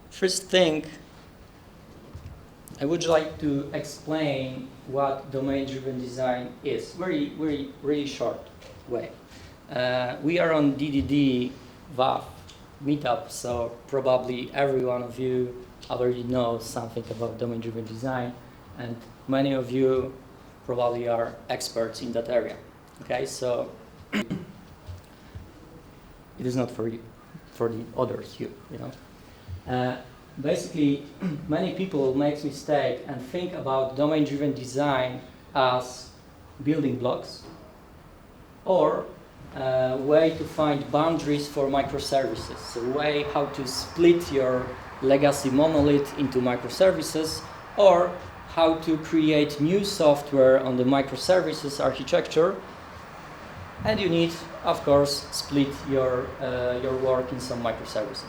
First thing, I would like to explain what domain-driven design is. Really short way. We are on DDD VAF meetup, so probably every one of you already knows something about domain-driven design, and many of you probably are experts in that area. Okay, so it is not for you, for the others here, you know. Basically, many people make mistake and think about domain-driven design as building blocks or a way to find boundaries for microservices. So a way how to split your legacy monolith into microservices, or how to create new software on the microservices architecture. And you need, of course, split your work in some microservices.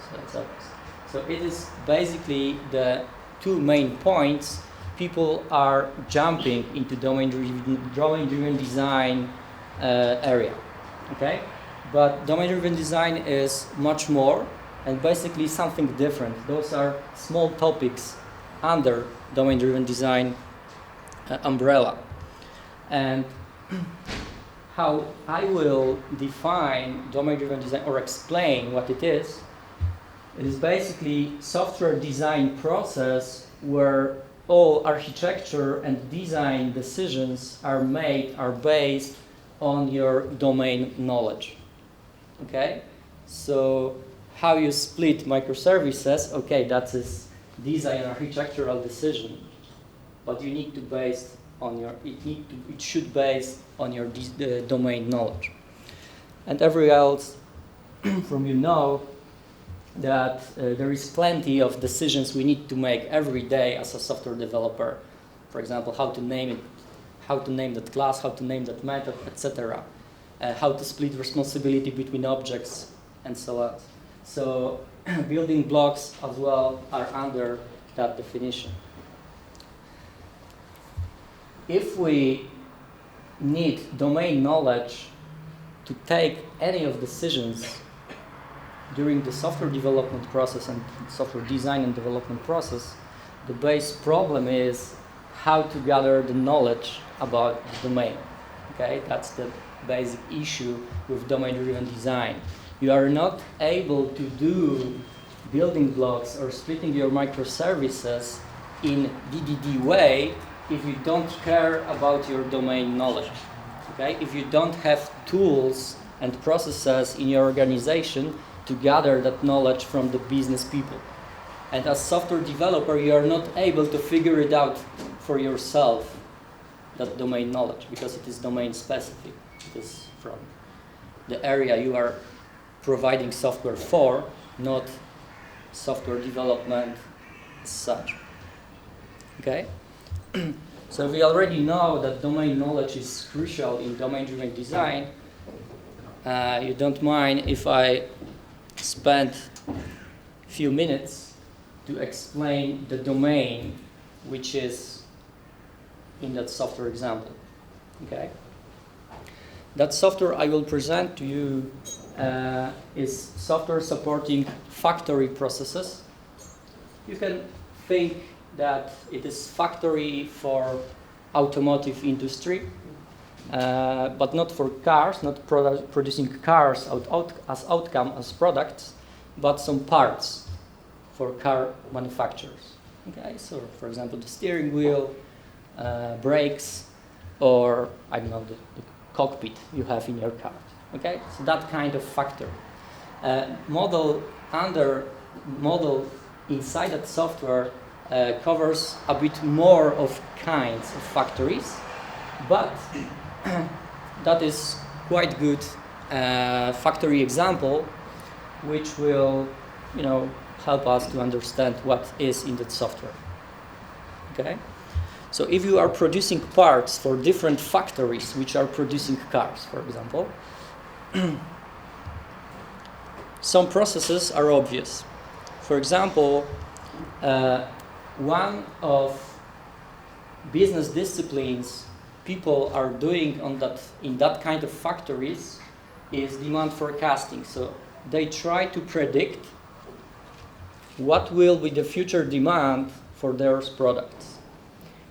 So it is basically the two main points. People are jumping into domain-driven design area, okay? But domain-driven design is much more, and basically something different. Those are small topics under domain-driven design umbrella. And how I will define domain-driven design or explain what it is basically software design process where all architecture and design decisions are based on your domain knowledge. Okay? So how you split microservices, okay, that is design architectural decision, but you need to base on your, it should base on your domain knowledge. And every else from you know that there is plenty of decisions we need to make every day as a software developer. For example, how to name it, how to name that class, how to name that method, etc. How to split responsibility between objects, and so on. So building blocks as well are under that definition. If we need domain knowledge to take any of decisions during the software development process and software design and development process, the base problem is how to gather the knowledge about the domain. Okay, that's the basic issue with domain-driven design. You are not able to do building blocks or splitting your microservices in DDD way if you don't care about your domain knowledge. Okay, if you don't have tools and processes in your organization to gather that knowledge from the business people. And as software developer, you are not able to figure it out for yourself, that domain knowledge, because it is domain specific. It is from the area you are providing software for, not software development as such. Okay? So we already know that domain knowledge is crucial in domain-driven design. You don't mind if I spend a few minutes to explain the domain which is in that software example. Okay? That software I will present to you is software supporting factory processes. You can think that it is factory for automotive industry, but not for cars, not producing cars as outcome, as products, but some parts for car manufacturers. Okay, so for example, the steering wheel, brakes, or I don't know, the cockpit you have in your car. Okay, so that kind of factory. Model inside that software covers a bit more of kinds of factories, but that is quite good factory example, which will, help us to understand what is in that software. Okay, so if you are producing parts for different factories which are producing cars, for example, some processes are obvious. For example, one of business disciplines people are doing in that kind of factories is demand forecasting. So they try to predict what will be the future demand for their products.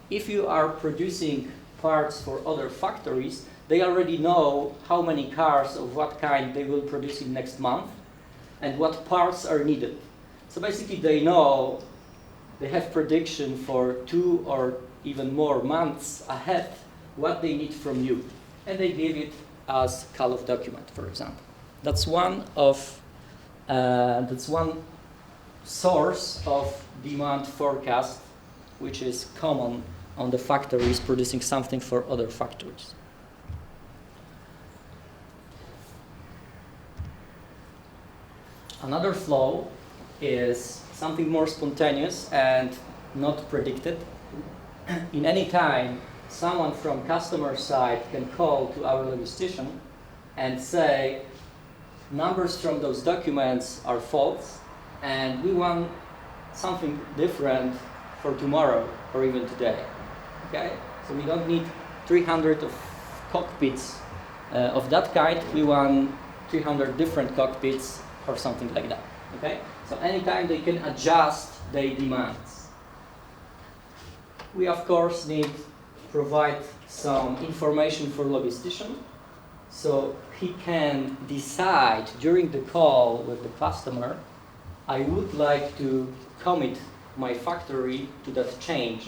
If you are producing parts for other factories, they already know how many cars of what kind they will produce in next month and what parts are needed. So basically they know, they have prediction for 2 or even more months ahead what they need from you. And they give it as call of document, for example. That's one source of demand forecast, which is common on the factories producing something for other factories. Another flow is something more spontaneous and not predicted. In any time, someone from customer side can call to our logistician and say, numbers from those documents are false, and we want something different for tomorrow or even today. Okay? So we don't need 300 of cockpits of that kind. We want 300 different cockpits or something like that. Okay? So anytime they can adjust their demands. We of course need to provide some information for logistician, so he can decide during the call with the customer, I would like to commit my factory to that change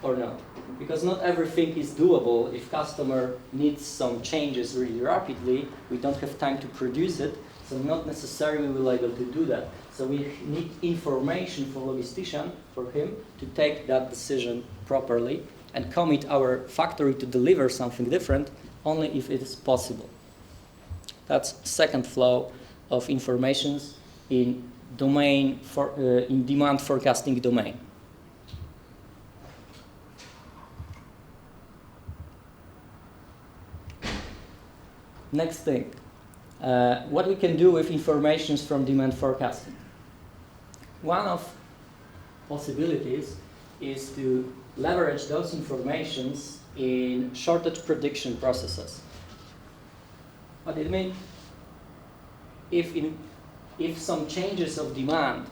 or not. Because not everything is doable. If customer needs some changes really rapidly, we don't have time to produce it, so not necessarily we will be able to do that. So we need information for logistician, for him, to take that decision properly and commit our factory to deliver something different only if it is possible. That's second flow of informations in domain in demand forecasting domain. Next thing, what we can do with informations from demand forecasting. One of possibilities is to leverage those informations in shortage prediction processes. What it means? If some changes of demand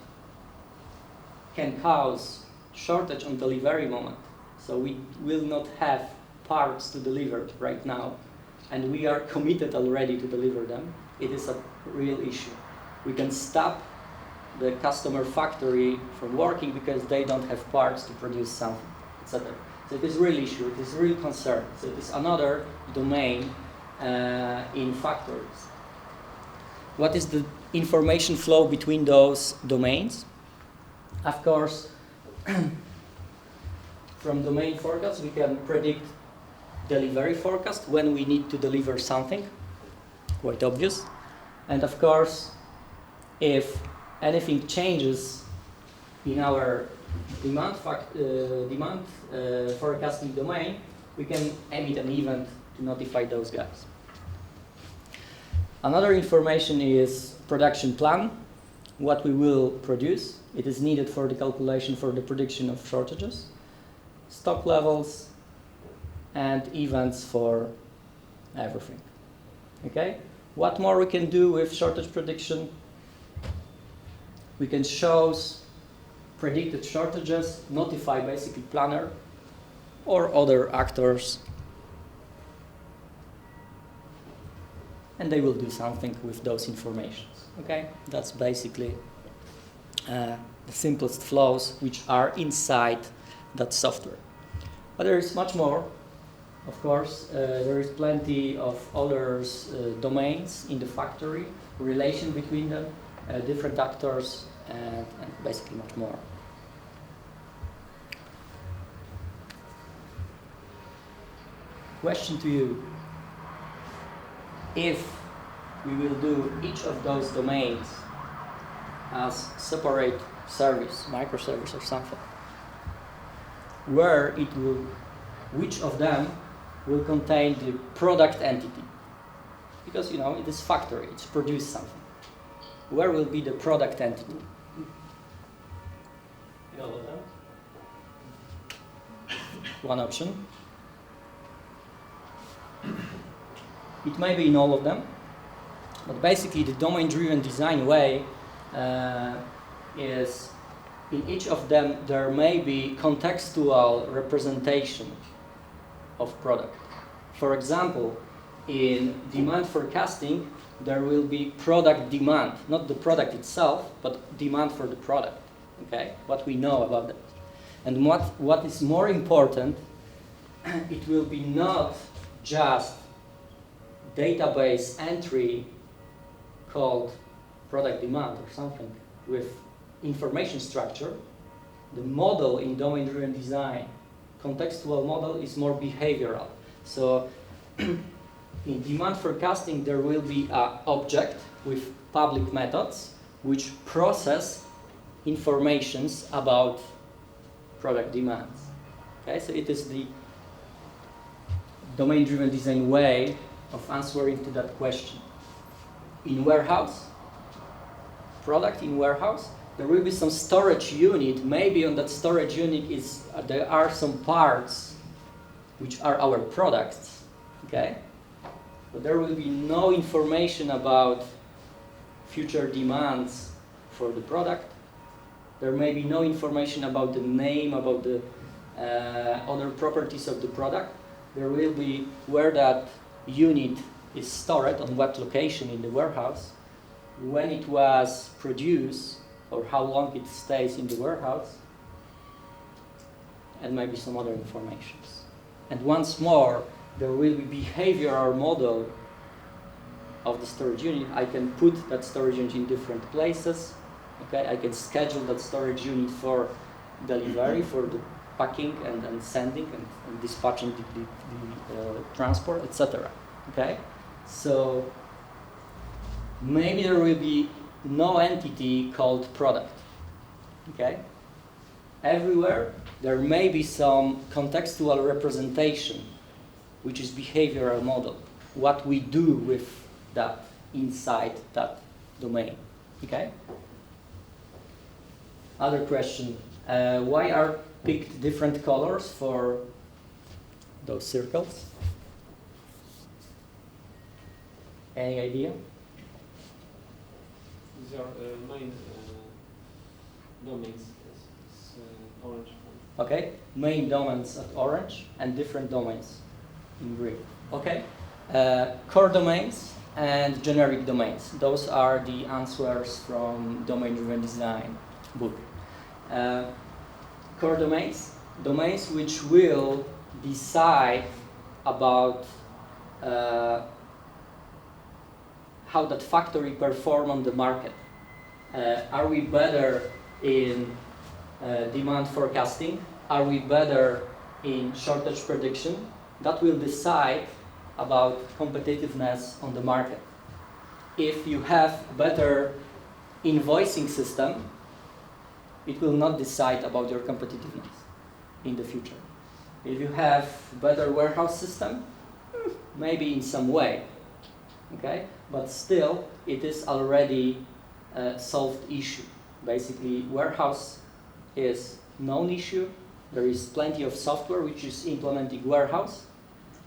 can cause shortage on delivery moment, so we will not have parts to deliver right now, and we are committed already to deliver them, it is a real issue. We can stop the customer factory from working because they don't have parts to produce something, etc. So it is a real issue, it is a real concern. So it is another domain in factories. What is the information flow between those domains? Of course, from domain forecast, we can predict delivery forecast when we need to deliver something, quite obvious. And of course, if anything changes in our demand forecasting domain, we can emit an event to notify those guys. Another information is production plan, what we will produce. It is needed for the calculation for the prediction of shortages, stock levels, and events for everything. Okay? What more we can do with shortage prediction? We can show predicted shortages, notify basically planner or other actors, and they will do something with those informations. Okay? That's basically the simplest flows which are inside that software. But there is much more. Of course, there is plenty of other domains in the factory, relation between them, different actors, and basically much more. Question to you. If we will do each of those domains as separate service, microservice or something, which of them will contain the product entity? Because, you know, it is factory, it's produce something. Where will be the product entity? In all of them? One option. It may be in all of them. But basically, the domain-driven design way is, in each of them, there may be contextual representation of product. For example, in demand forecasting, there will be product demand, not the product itself, but demand for the product, okay? What we know about it. And what is more important, it will be not just database entry called product demand or something with information structure. The model in domain-driven design, contextual model, is more behavioral. So in demand forecasting, there will be an object with public methods which process informations about product demands. Okay, so it is the domain-driven design way of answering to that question. In warehouse, product in warehouse, there will be some storage unit. Maybe on that storage unit there are some parts which are our products, okay? But there will be no information about future demands for the product. There may be no information about the name, about the other properties of the product. There will be where that unit is stored on what location in the warehouse, when it was produced, or how long it stays in the warehouse, and maybe some other informations. And once more, there will be behavioral model of the storage unit. I can put that storage unit in different places. Okay, I can schedule that storage unit for delivery, for the packing and sending and dispatching the transport, etc. Okay, so maybe there will be no entity called product. Okay, everywhere there may be some contextual representation, which is behavioral model, what we do with that inside that domain. Okay. Other question, why are picked different colors for those circles? Any idea? These are main domains. It's orange. Okay, main domains at orange and different domains in green. Okay, core domains and generic domains. Those are the answers from domain-driven design book. Core domains, domains which will decide about how that factory perform on the market. Are we better in demand forecasting? Are we better in shortage prediction? That will decide about competitiveness on the market. If you have better invoicing system, it will not decide about your competitiveness in the future. If you have better warehouse system, maybe in some way, okay? But still, it is already a solved issue. Basically, warehouse is known issue. There is plenty of software which is implementing warehouse.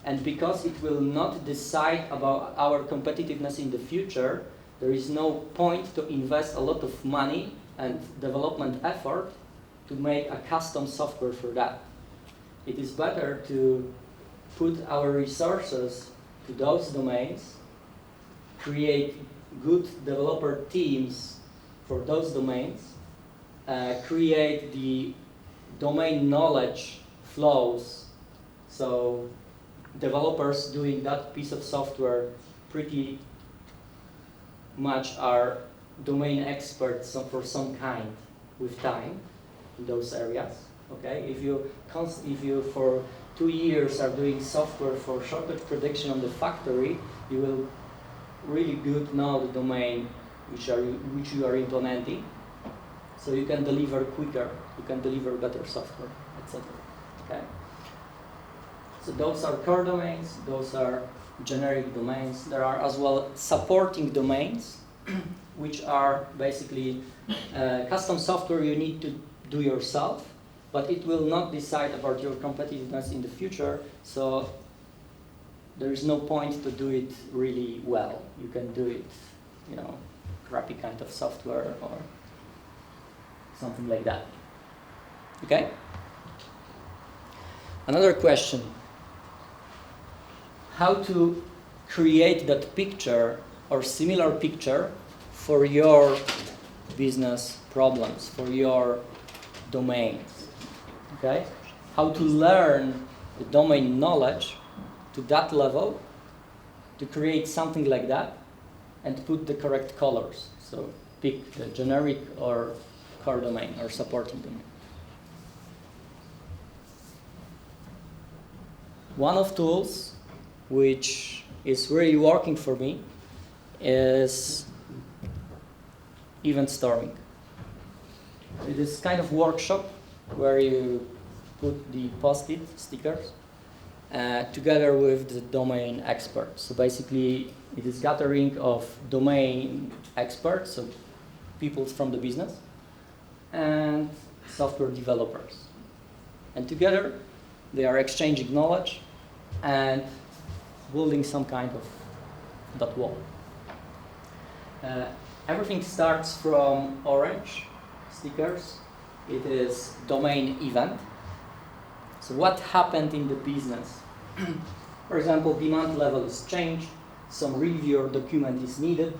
And because it will not decide about our competitiveness in the future, there is no point to invest a lot of money and development effort to make a custom software for that. It is better to put our resources to those domains, create good developer teams for those domains, create the domain knowledge flows, so developers doing that piece of software pretty much are domain experts for some kind with time in those areas. Okay, if you for 2 years are doing software for shortage prediction on the factory, you will really good know the domain which you are implementing, so you can deliver quicker, you can deliver better software, etc. Okay. So those are core domains, those are generic domains. There are as well supporting domains, which are basically custom software you need to do yourself, but it will not decide about your competitiveness in the future. So there is no point to do it really well. You can do it, you know, crappy kind of software or something like that. Okay? Another question. How to create that picture or similar picture for your business problems, for your domains. Okay? How to learn the domain knowledge to that level to create something like that and put the correct colors. So pick the generic or core domain or supporting domain. One of tools which is really working for me is event storming. It is kind of workshop where you put the post-it stickers together with the domain experts. So basically, it is gathering of domain experts, so people from the business, and software developers. And together, they are exchanging knowledge and building some kind of that wall. Everything starts from orange stickers. It is domain event. So what happened in the business? For example, demand level is changed, some review or document is needed,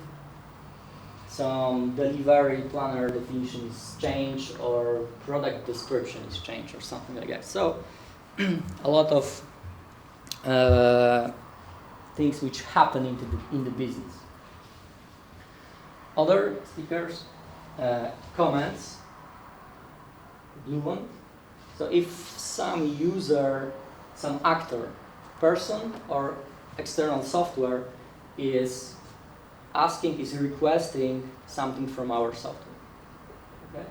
some delivery planner definition is changed, or product description is changed, or something like that. So a lot of things which happen in the business. Other stickers, comments, blue one. So if some user, some actor, person or external software is requesting something from our software, okay?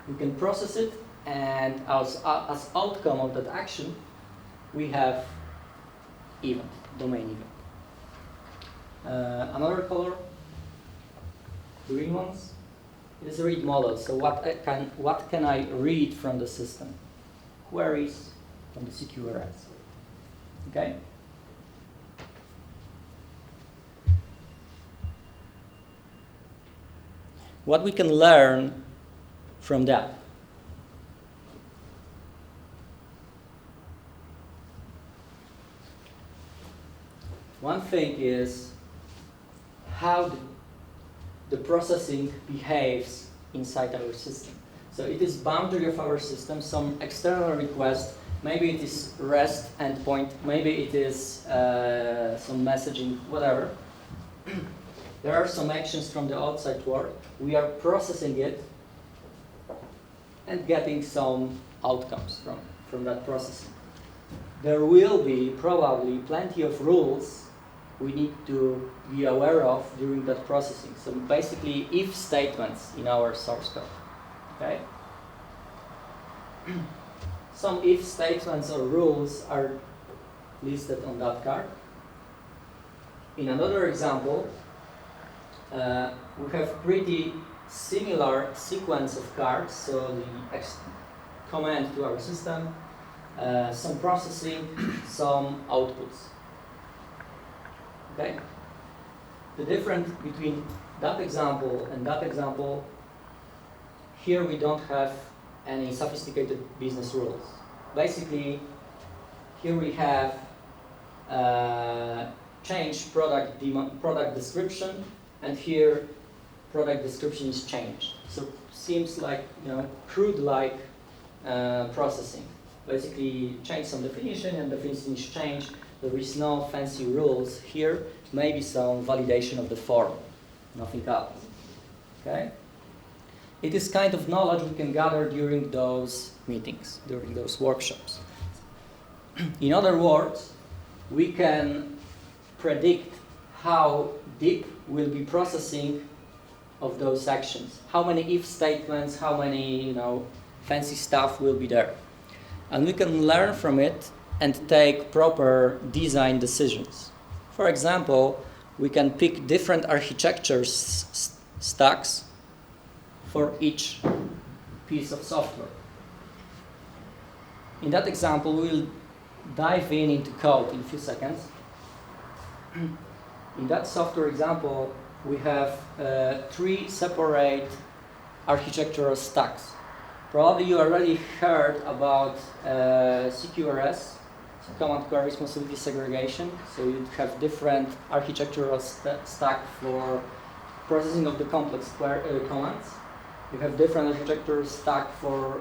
We can process it, and as outcome of that action, we have event, domain event. Another color, green ones, is read model. So what can I read from the system? Queries from the CQRS. Okay? What we can learn from that? One thing is how the processing behaves inside our system. So it is boundary of our system, some external request, maybe it is REST endpoint, maybe it is some messaging, whatever. There are some actions from the outside world. We are processing it and getting some outcomes from that processing. There will be probably plenty of rules we need to be aware of during that processing. So basically, if statements in our source code. Okay? Some if statements or rules are listed on that card. In another example, we have pretty similar sequence of cards. So the command to our system, some processing, some outputs. Okay? The difference between that example and that example, here we don't have any sophisticated business rules. Basically, here we have changed product description, and here product description is changed. So seems like, you know, CRUD-like processing. Basically, change some definition and definition is changed. There is no fancy rules here. Maybe some validation of the form, nothing else. Okay? It is kind of knowledge we can gather during those meetings, during those workshops. In other words, we can predict how deep will be processing of those actions. How many if statements, how many, you know, fancy stuff will be there. And we can learn from it and take proper design decisions. For example, we can pick different architecture stacks for each piece of software. In that example, we'll dive into code in a few seconds. In that software example, we have 3 separate architectural stacks. Probably you already heard about CQRS, so command query responsibility segregation. So you have different architectural stack for processing of the complex commands. You have different architectural stack for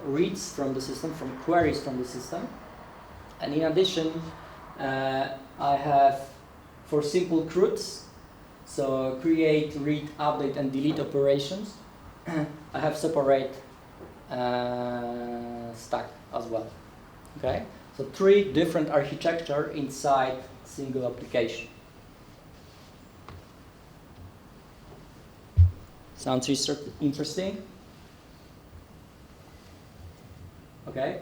reads from the system, from queries from the system. And in addition, I have for simple CRUDs, so create, read, update, and delete operations, I have separate stack as well. Okay, so 3 different architecture inside single application. Sounds interesting? Okay.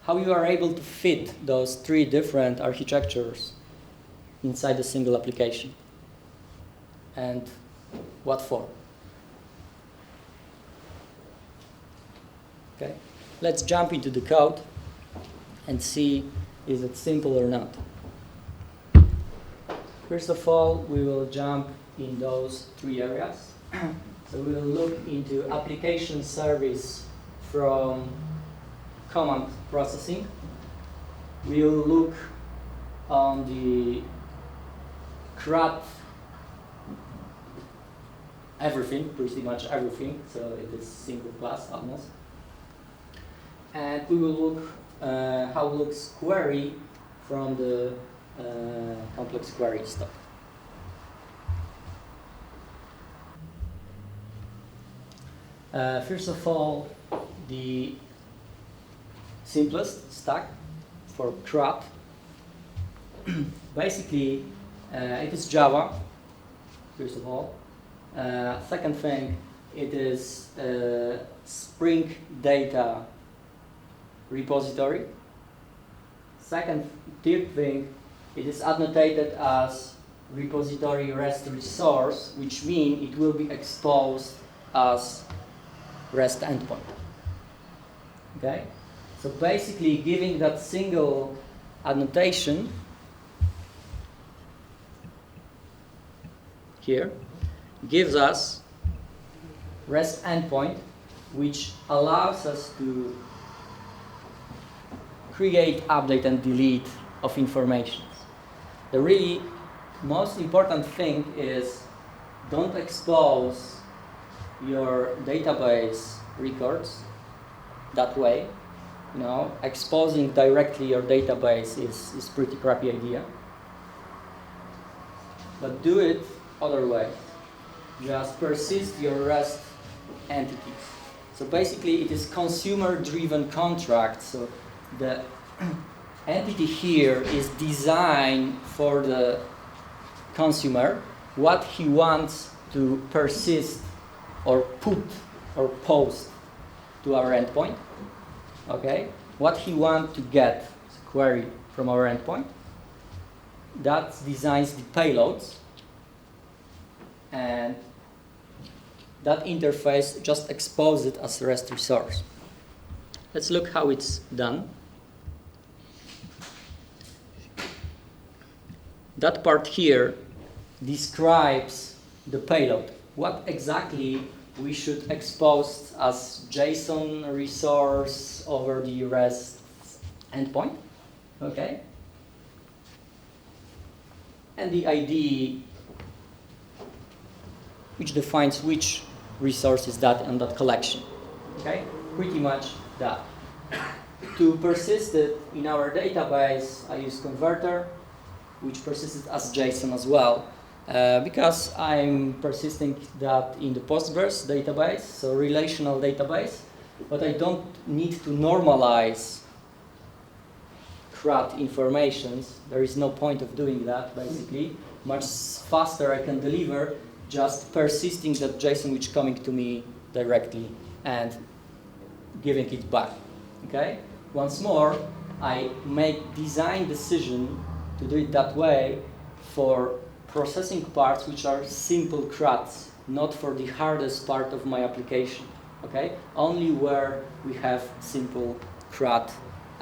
How you are able to fit those 3 different architectures inside a single application, and what for? Okay, let's jump into the code and see is it simple or not. First of all, we will jump in those 3 areas. So we will look into application service from command processing. We will look on the CRUD, everything, pretty much everything, so it is single class almost. And we will look how looks query from the complex query stuff. First of all, the simplest stack for CRUD. Basically, it is Java, first of all. Second thing, it is Spring Data repository. Third thing, it is annotated as repository REST resource, which means it will be exposed as REST endpoint. Okay? So basically giving that single annotation here gives us REST endpoint, which allows us to create, update, and delete of information. The really most important thing is don't expose your database records that way. You know, exposing directly your database is pretty crappy idea. But do it other way. Just persist your REST entities. So basically it is consumer-driven contract. So the entity here is designed for the consumer, what he wants to persist or put or post to our endpoint. Okay, what he wants to get is a query from our endpoint. That designs the payloads, and that interface just exposes it as a REST resource. Let's look how it's done. That part here describes the payload. What exactly we should expose as JSON resource over the REST endpoint. Okay? And the ID, which defines which resource is that in that collection. Okay? Pretty much that. To persist it in our database, I use converter, which persists as JSON as well, because I'm persisting that in the Postgres database, so relational database, but I don't need to normalize CRUD informations. There is no point of doing that, basically. Much faster I can deliver just persisting that JSON which coming to me directly and giving it back. Okay? Once more, I make design decision to do it that way for processing parts which are simple CRUDs, not for the hardest part of my application. Okay? Only where we have simple CRUD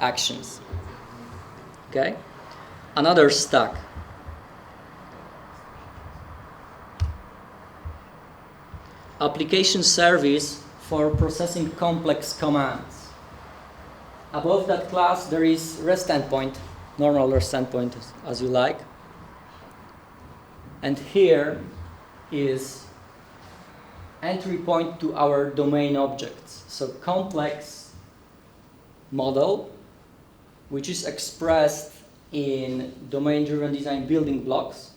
actions. Okay? another stack. Application service for processing complex commands. Above that class there is REST endpoint, normal REST endpoint as you like. And here is entry point to our domain objects. So complex model, which is expressed in domain-driven design building blocks.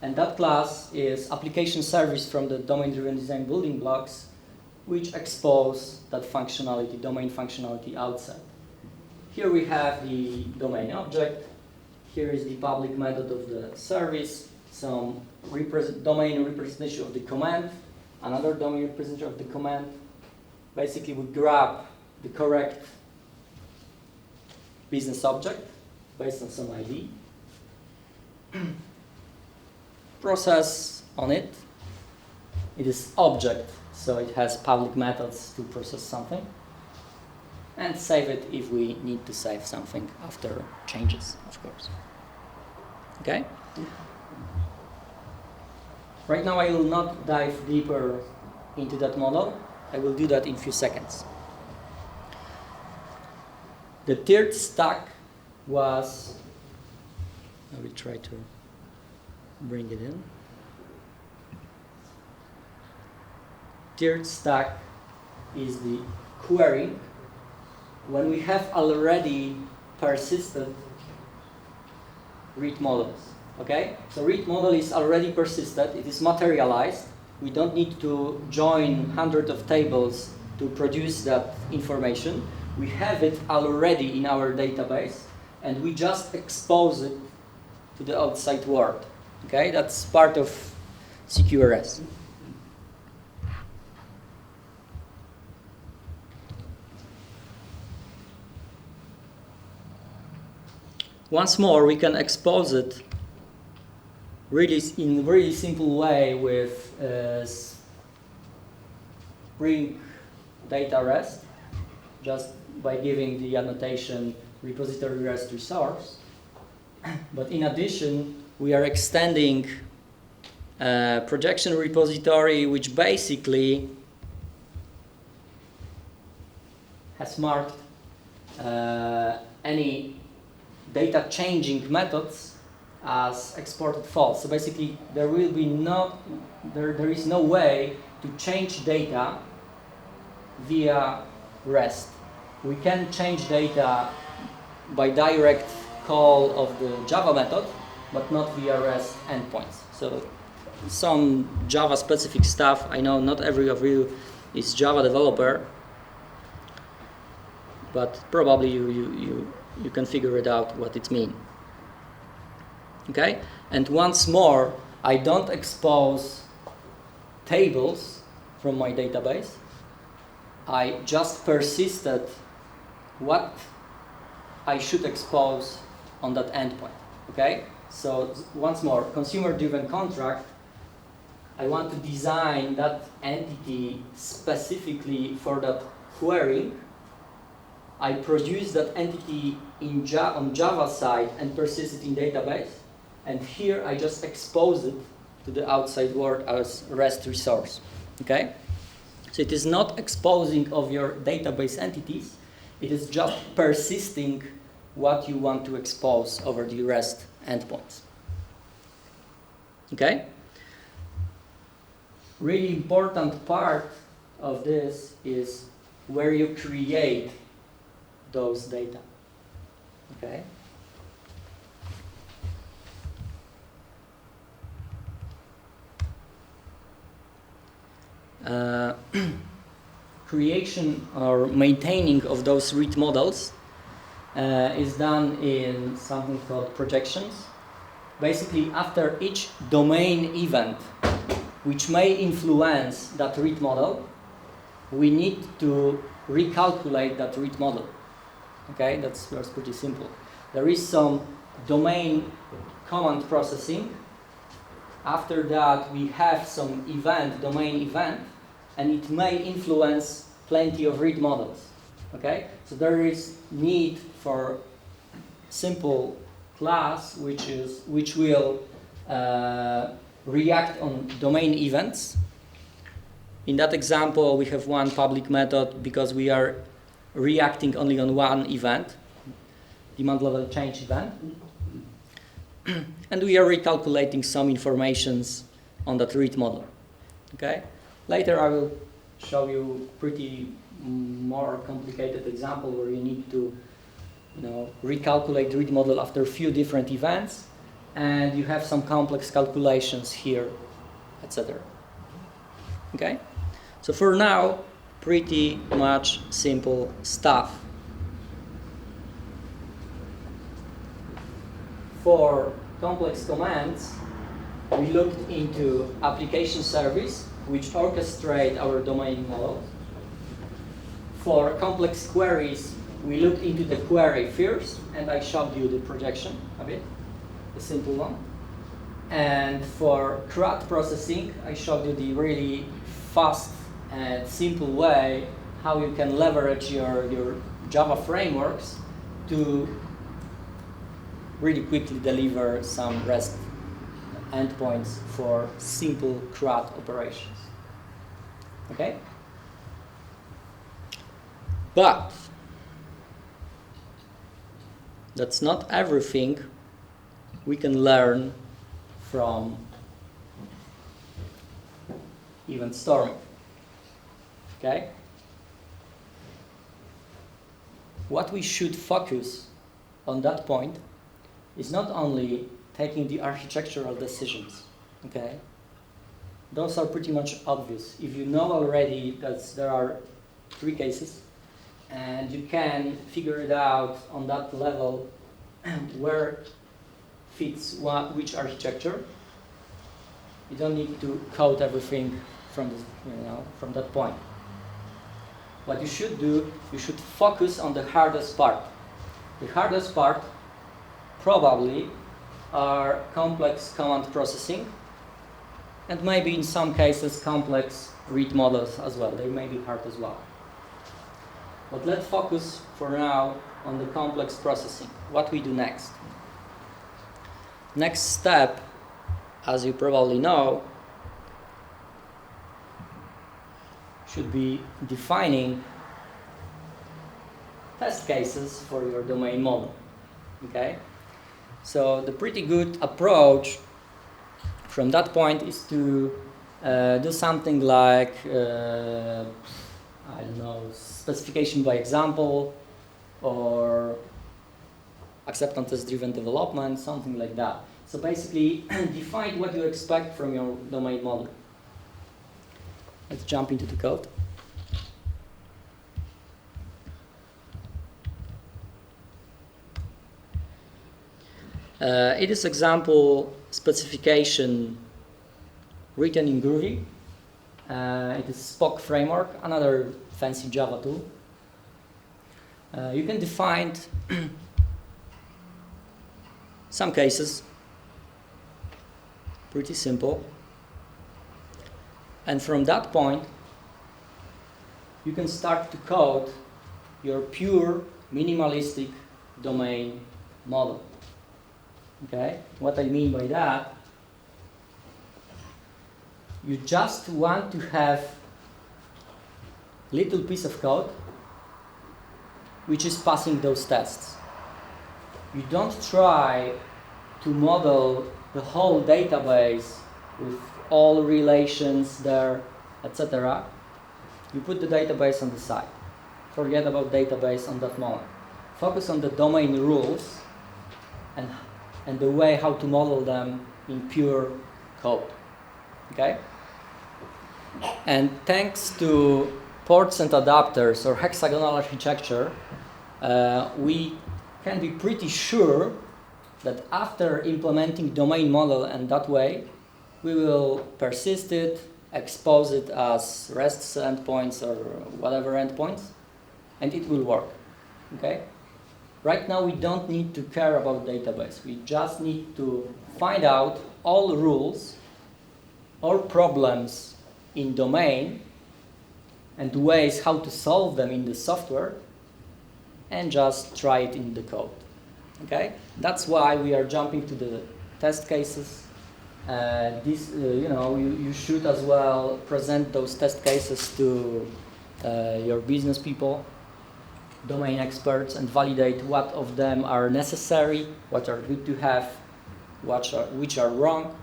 And that class is application service from the domain-driven design building blocks, which expose that functionality, domain functionality outside. Here we have the domain object. Here is the public method of the service, some domain representation of the command, another domain representation of the command. Basically, we grab the correct business object based on some ID, process on it. It is object, so it has public methods to process something, and save it if we need to save something after changes, of course. Okay? Right now I will not dive deeper into that model. I will do that in a few seconds. The third stack was, I will try to bring it in. Third stack is the querying. When we have already persistent read models. Okay? So read model is already persisted, it is materialized. We don't need to join hundreds of tables to produce that information. We have it already in our database, and we just expose it to the outside world. Okay? That's part of CQRS. Once more, we can expose it really in a really simple way with Spring data rest, just by giving the annotation repository rest resource. But in addition, we are extending projection repository, which basically has marked any data changing methods as exported false. So basically, there is no way to change data via REST. We can change data by direct call of the Java method, but not via REST endpoints. So some Java specific stuff, I know not every of you is Java developer, but probably you can figure it out what it means. Okay? And once more, I don't expose tables from my database. I just persisted what I should expose on that endpoint. Okay? So once more, consumer-driven contract, I want to design that entity specifically for that query. I produce that entity on Java side and persist it in database. And here I just expose it to the outside world as REST resource. Okay? So it is not exposing of your database entities. It is just persisting what you want to expose over the REST endpoints. Okay? Really important part of this is where you create those data. Okay? Creation or maintaining of those read models is done in something called projections. Basically, after each domain event which may influence that read model, we need to recalculate that read model. Okay, that's pretty simple. There is some domain command processing. After that, we have some domain event, and it may influence plenty of read models. Okay, so there is need for simple class which will react on domain events. In that example, we have one public method because we are reacting only on one event, demand level change event. And we are recalculating some informations on that read model. Okay? Later I will show you pretty more complicated example where you need to recalculate read model after a few different events, and you have some complex calculations here, etc. Okay? So for now, pretty much simple stuff. For complex commands, we looked into application service, which orchestrate our domain model. For complex queries, we looked into the query first, and I showed you the projection a bit, the simple one. And for CRUD processing, I showed you the really fast and simple way how you can leverage your Java frameworks to really quickly deliver some REST endpoints for simple CRUD operations. Okay? But that's not everything we can learn from event storming. Okay? What we should focus on that point is not only taking the architectural decisions. Okay? Those are pretty much obvious. If you know already that there are 3 cases, and you can figure it out on that level where fits which architecture, you don't need to code everything from from that point. What you should do, you should focus on the hardest part. The hardest part probably are complex command processing, and maybe in some cases complex read models as well. They may be hard as well. But let's focus for now on the complex processing. What we do next. Next step, as you probably know, should be defining test cases for your domain model. Okay? So the pretty good approach from that point is to do something like I don't know, specification by example, or acceptance-driven development, something like that. So basically, define what you expect from your domain model. Let's jump into the code. It is example specification written in Groovy. It is Spock framework, another fancy Java tool. You can define some cases, pretty simple. And from that point, you can start to code your pure minimalistic domain model. Okay? What I mean by that, you just want to have little piece of code which is passing those tests. You don't try to model the whole database with all relations there, etc. You put the database on the side. Forget about database on that moment. Focus on the domain rules and the way how to model them in pure code. Okay? And thanks to ports and adapters or hexagonal architecture, we can be pretty sure that after implementing domain model and that way, we will persist it, expose it as REST endpoints or whatever endpoints, and it will work. Okay? Right now, we don't need to care about database. We just need to find out all rules or problems in domain and ways how to solve them in the software, and just try it in the code. Okay, that's why we are jumping to the test cases. You should as well present those test cases to your business people, domain experts, and validate what of them are necessary, what are good to have, which are wrong,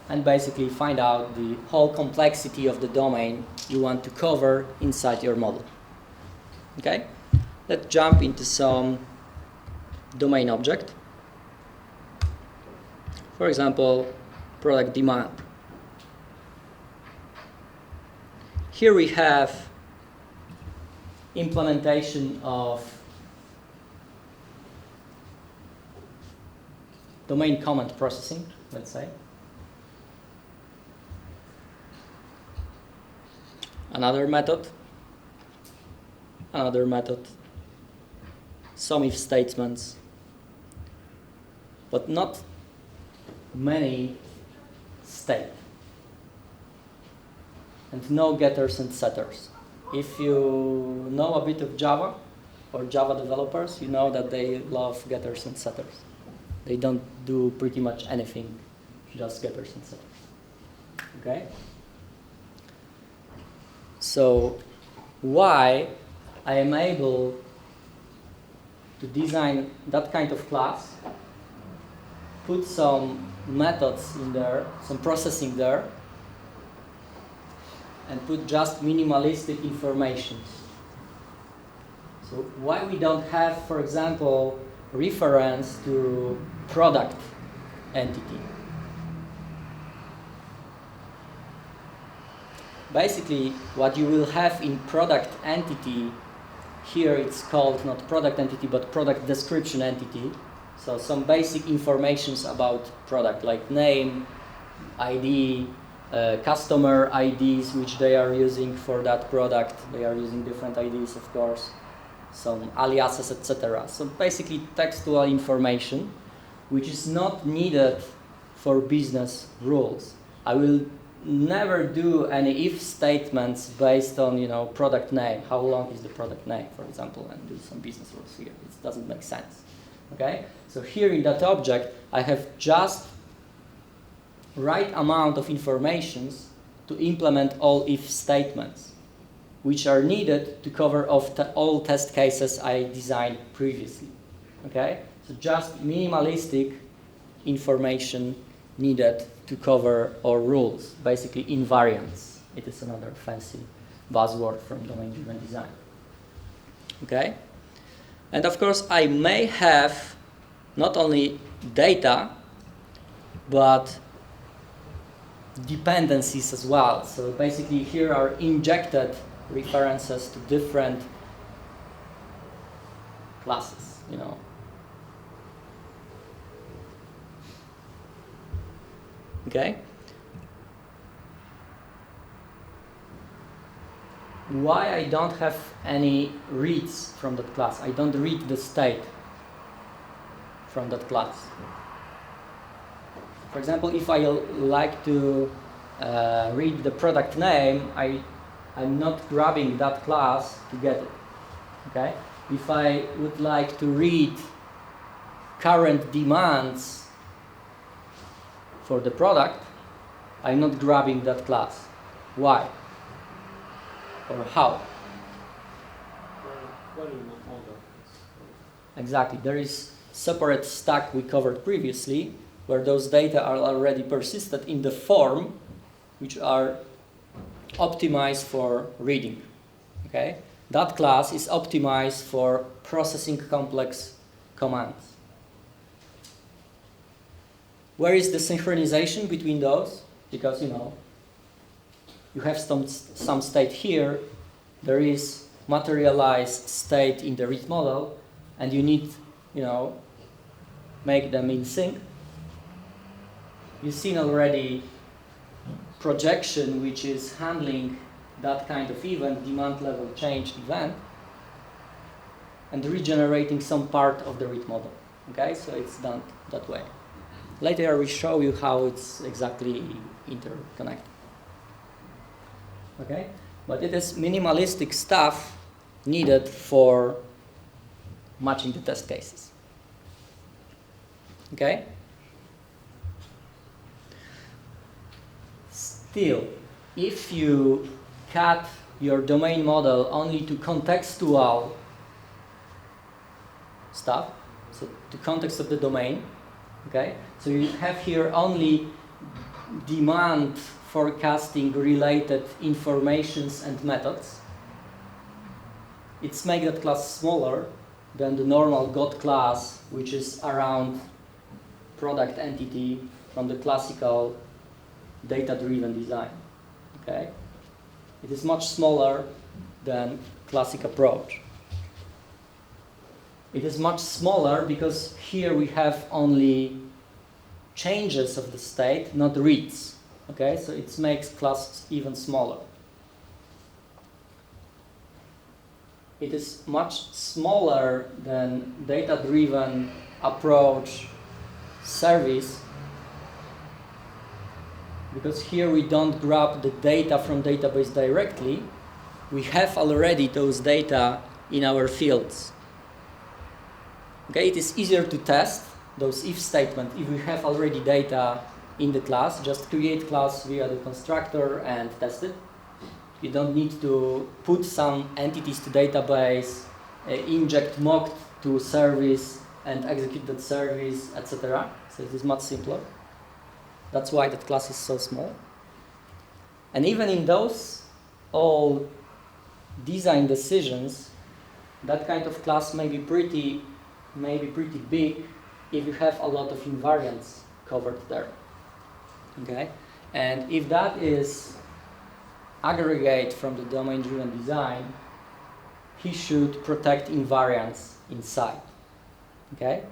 and basically find out the whole complexity of the domain you want to cover inside your model. Okay, let's jump into some domain object. For example, product demand. Here we have implementation of domain comment processing, let's say. Another method, some if statements, but not many state, and no getters and setters. If you know a bit of Java or Java developers, you know that they love getters and setters. They don't do pretty much anything, just getters and setters. Okay? So why I am able to design that kind of class, put some methods in there, some processing there, and put just minimalistic information. So why we don't have, for example, reference to product entity? Basically, what you will have in product entity, here it's called not product entity, but product description entity. So some basic informations about product, like name, ID, customer IDs, which they are using for that product. They are using different IDs, of course. Some aliases, etc. So basically textual information, which is not needed for business rules. I will never do any if statements based on, product name. How long is the product name, for example, and do some business rules here. It doesn't make sense. Okay? So here in that object, I have just right amount of informations to implement all if statements, which are needed to cover all test cases I designed previously. Okay? So just minimalistic information needed to cover all rules, basically invariants. It is another fancy buzzword from domain-driven design. Okay? And of course, I may have not only data, but dependencies as well. So basically here are injected references to different classes, Okay? Why I don't have any reads from that class? I don't read the state from that class. For example, if I like to read the product name, I'm not grabbing that class to get it. Okay? If I would like to read current demands for the product, I'm not grabbing that class. Why? Or how? Exactly. There is separate stack we covered previously, where those data are already persisted in the form, which are optimized for reading. Okay? That class is optimized for processing complex commands. Where is the synchronization between those? Because, you have some state here, there is materialized state in the read model, and you need, make them in sync. You've seen already projection, which is handling that kind of event, demand level change event, and regenerating some part of the read model. Okay, so it's done that way. Later I will show you how it's exactly interconnected. Okay, but it is minimalistic stuff needed for matching the test cases. Okay? Still, if you cut your domain model only to contextual stuff, so the context of the domain, okay? So you have here only demand forecasting related informations and methods. It's make that class smaller than the normal God class, which is around product entity from the classical data-driven design. Okay? It is much smaller than classic approach. It is much smaller because here we have only changes of the state, not reads. Okay, so it makes class even smaller. It is much smaller than data-driven approach service, because here we don't grab the data from database directly. We have already those data in our fields. Okay, it is easier to test those if statements if we have already data in the class. Just create class via the constructor and test it. You don't need to put some entities to database, inject mock to service and execute that service, etc. So it is much simpler. That's why that class is so small. And even in those all design decisions, that kind of class may be pretty big if you have a lot of invariants covered there. Okay? And if that is aggregate from the domain-driven design, he should protect invariants inside. Okay?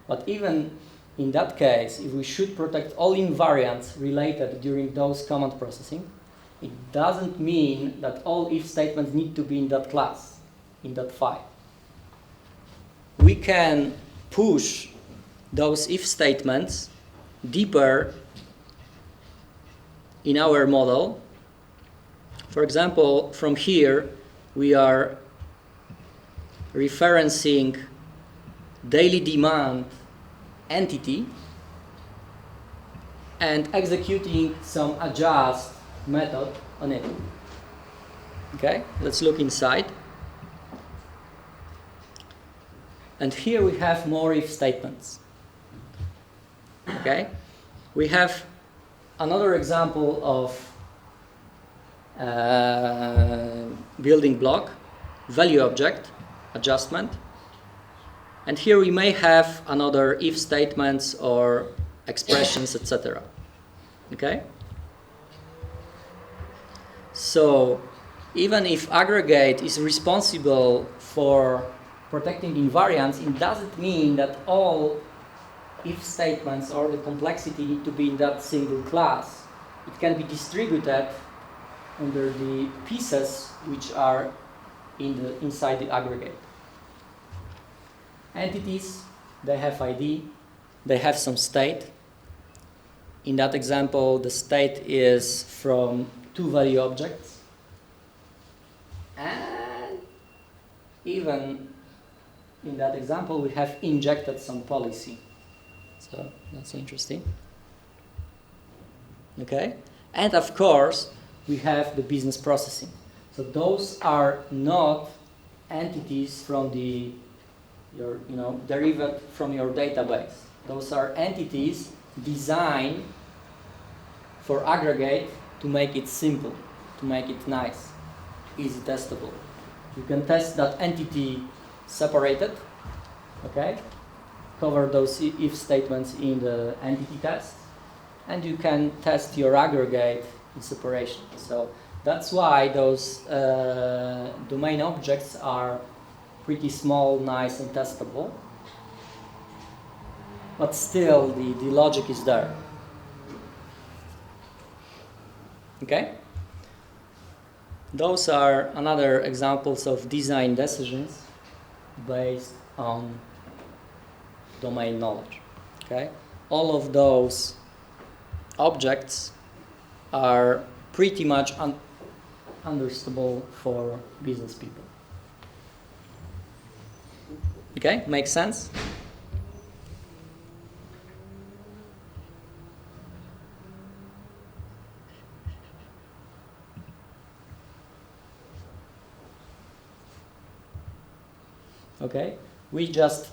But even in that case, if we should protect all invariants related during those command processing, it doesn't mean that all if statements need to be in that class, in that file. We can push those if statements deeper in our model. For example, from here, we are referencing daily demand entity and executing some adjust method on it. Okay, let's look inside. And here we have more if statements. Okay, we have another example of building block, value object, adjustment. And here we may have another if statements or expressions, etc. Okay? So even if aggregate is responsible for protecting invariants, it doesn't mean that all if statements or the complexity need to be in that single class. It can be distributed under the pieces which are inside the aggregate. Entities, they have ID, they have some state. In that example, the state is from two value objects. And even in that example, we have injected some policy. So that's interesting. Okay? And of course, we have the business processing. So those are not entities from derived from your database. Those are entities designed for aggregate to make it simple, to make it nice, easy testable. You can test that entity separated, okay? Cover those if statements in the entity test, and you can test your aggregate in separation. So that's why those domain objects are pretty small, nice, and testable. But still, the logic is there. Okay? Those are another examples of design decisions based on domain knowledge. Okay? All of those objects are pretty much understandable for business people. Okay, makes sense? Okay, we just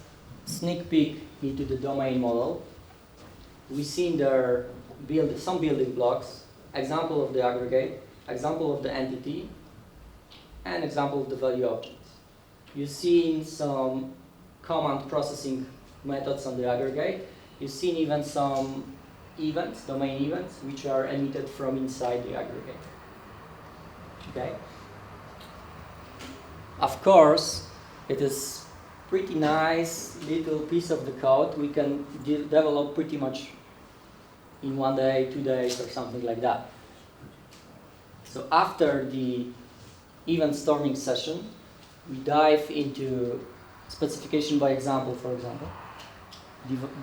sneak peek into the domain model. We see there some building blocks, example of the aggregate, example of the entity, and example of the value objects. You've seen some command processing methods on the aggregate. You've seen even some events, domain events, which are emitted from inside the aggregate. Okay. Of course, it is pretty nice little piece of the code we can develop pretty much in 1 day, 2 days, or something like that. So after the event storming session, we dive into specification by example, for example.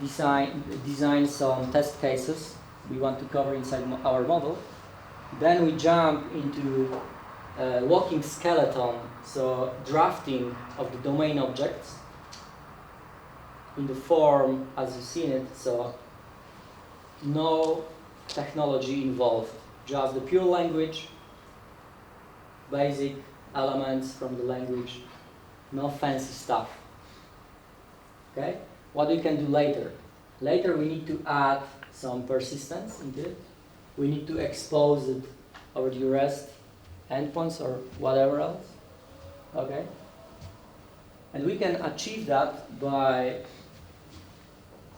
Design some test cases we want to cover inside our model. Then we jump into walking skeleton, so drafting of the domain objects in the form as you've seen it, so no technology involved, just the pure language, basic elements from the language, no fancy stuff. Okay? What we can do later? Later we need to add some persistence into it. We need to expose it over the REST endpoints or whatever else. Okay? And we can achieve that by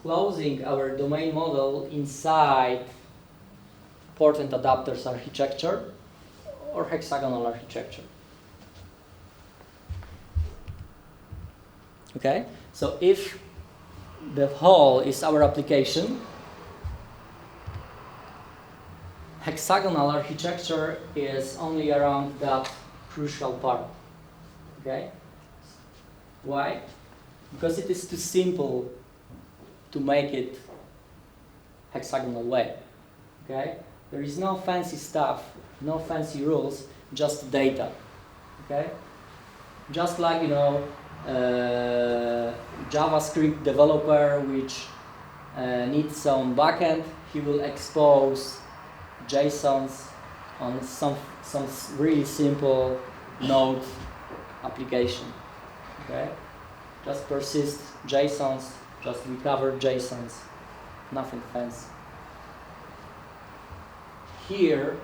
closing our domain model inside portent adapters architecture or hexagonal architecture. Okay? So if the whole is our application, hexagonal architecture is only around that crucial part. Okay? Why? Because it is too simple to make it hexagonal way. Okay? There is no fancy stuff, no fancy rules, just data. Okay? Just like, you know, JavaScript developer which needs some backend, he will expose JSONs on some really simple Node application. Okay? Just persist JSONs, just recover JSONs, nothing fancy. Here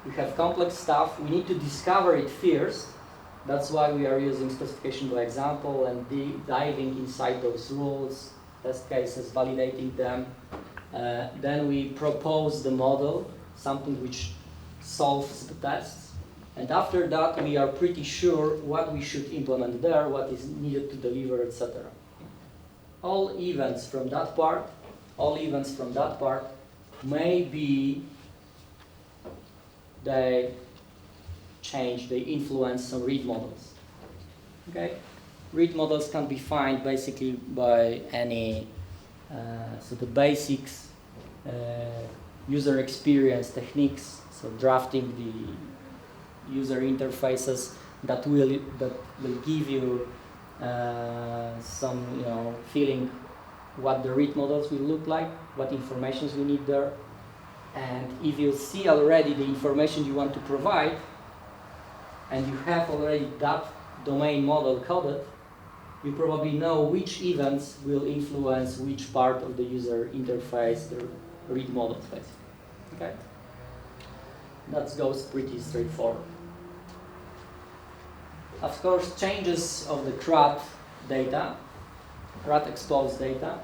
we have complex stuff, we need to discover it first. That's why we are using specification by example and diving inside those rules, test cases, validating them. Then we propose the model, something which solves the tests. And after that, we are pretty sure what we should implement there, what is needed to deliver, etc. All events from that part, maybe they change, they influence some read models. Okay? Read models can be defined basically by any, so the basics, user experience techniques, so drafting the user interfaces that will give you some, you know, feeling what the read models will look like, what informations we need there. And if you see already the information you want to provide, and you have already that domain model coded, you probably know which events will influence which part of the user interface, the read model, basically. Okay? That goes pretty straightforward. Of course, changes of the CRUD data, CRUD exposed data,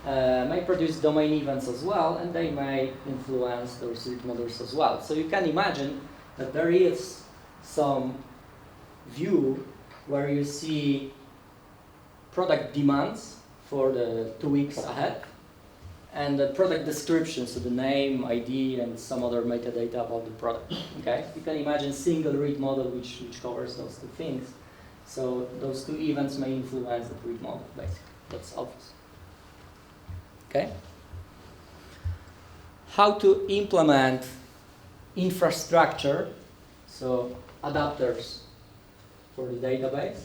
may produce domain events as well, and they may influence those read models as well. So you can imagine that there is some view where you see product demands for the 2 weeks ahead and the product description, so the name, ID, and some other metadata about the product. Okay? You can imagine a single read model which covers those two things. So those two events may influence the read model, basically. That's obvious. Okay? How to implement infrastructure, so adapters for the database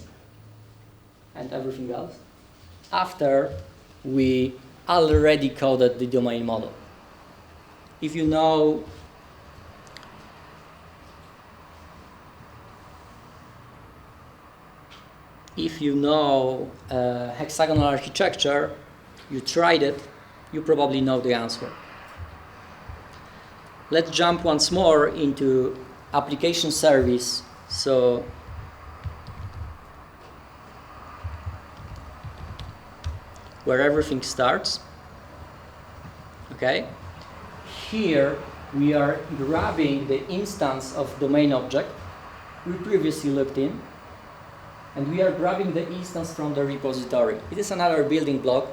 and everything else. after we already coded the domain model. If you know hexagonal architecture, you tried it, you probably know the answer. Let's jump once more into application service. So where everything starts. Okay. Here we are grabbing the instance of domain object we previously looked in, and we are grabbing the instance from the repository. It is another building block.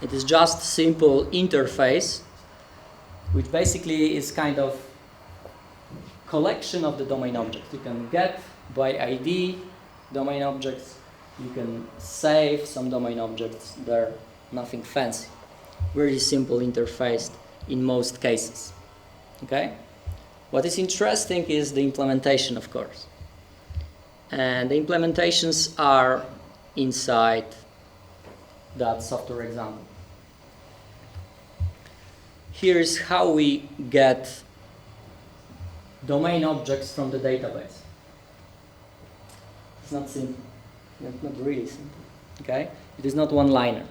It is just simple interface, which basically is kind of collection of the domain objects. You can get by ID domain objects. You can save some domain objects there. Nothing fancy. Very simple interface in most cases. Okay? What is interesting is the implementation, of course. And the implementations are inside that software example. Here is how we get domain objects from the database. It's not simple. Not really simple. Okay? It is not one-liner.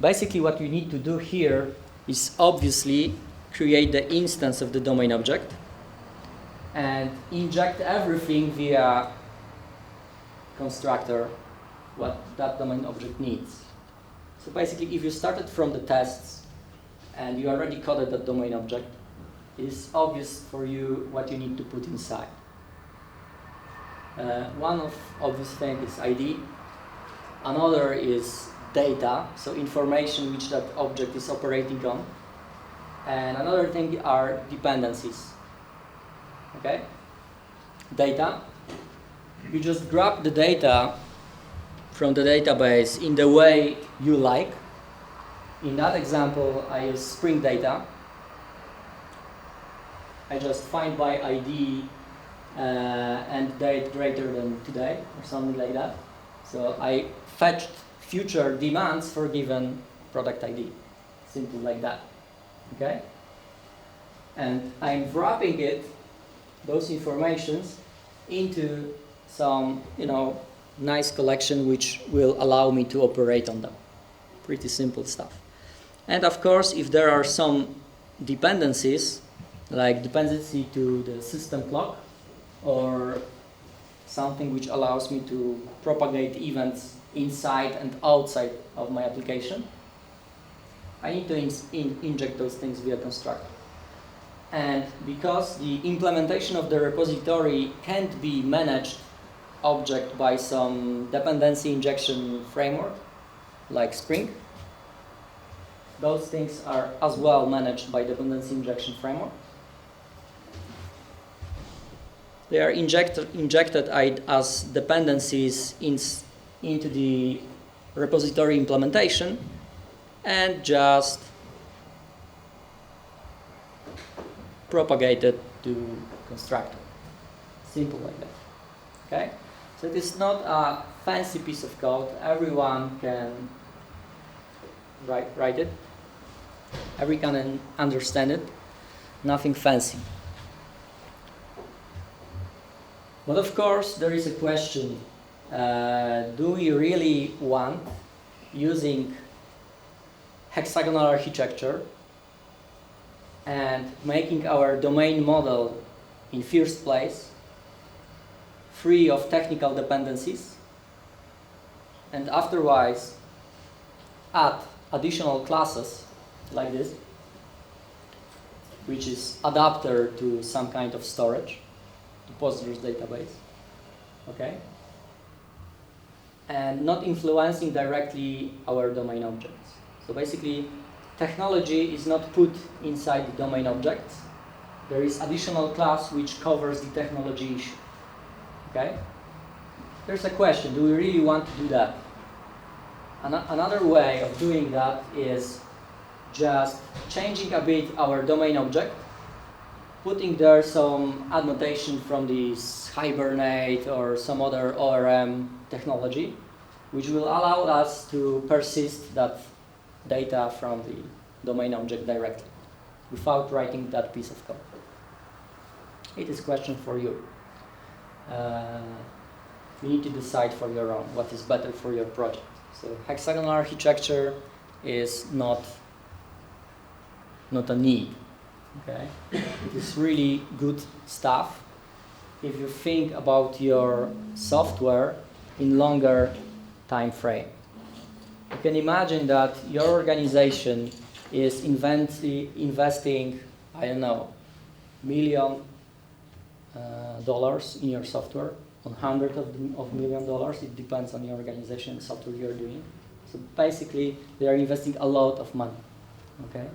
Basically, what you need to do here is obviously create the instance of the domain object and inject everything via constructor what that domain object needs. So basically, if you started from the tests and you already coded that domain object, it is obvious for you what you need to put inside. One of obvious things is ID. Another is data, so information which that object is operating on. And another thing are dependencies. Okay? Data. You just grab the data from the database in the way you like. In that example, I use Spring data. I just find by ID and date greater than today or something like that. So I fetched future demands for given product ID. Simple like that. Okay? And I'm wrapping it, those informations, into some, nice collection which will allow me to operate on them. Pretty simple stuff. And of course, if there are some dependencies, like dependency to the system clock, or something which allows me to propagate events inside and outside of my application, I need to inject those things via constructor. And because the implementation of the repository can't be managed object by some dependency injection framework, like Spring, those things are as well managed by dependency injection framework. They are injected as dependencies into the repository implementation and just propagated to constructor. Simple like that. Okay? So it is not a fancy piece of code. Everyone can write it. Everyone can understand it. Nothing fancy. But of course, there is a question. Do we really want, using hexagonal architecture and making our domain model in first place free of technical dependencies, and afterwards add additional classes like this, which is adapter to some kind of storage, to Postgres database, okay? And not influencing directly our domain objects. So basically, technology is not put inside the domain objects. There is additional class which covers the technology issue. Okay? There's a question, do we really want to do that? Another way of doing that is just changing a bit our domain object, putting there some annotation from this Hibernate or some other ORM technology, which will allow us to persist that data from the domain object directly without writing that piece of code. It is a question for you. You need to decide for your own what is better for your project. So hexagonal architecture is not a need. Okay, it is really good stuff if you think about your software in longer time frame. You can imagine that your organization is investing, I don't know, $1 million in your software, on hundreds of million dollars. It depends on your organization and software you're doing. So basically, they are investing a lot of money. Okay.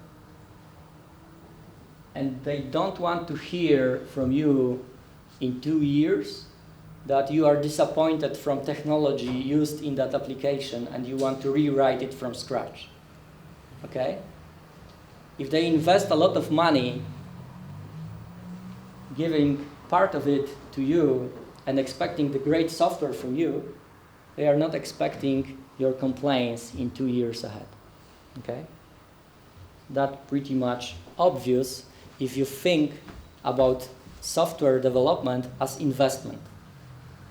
And they don't want to hear from you in 2 years that you are disappointed from technology used in that application and you want to rewrite it from scratch. Okay? If they invest a lot of money giving part of it to you and expecting the great software from you, they are not expecting your complaints in 2 years ahead. Okay? That's pretty much obvious if you think about software development as investment.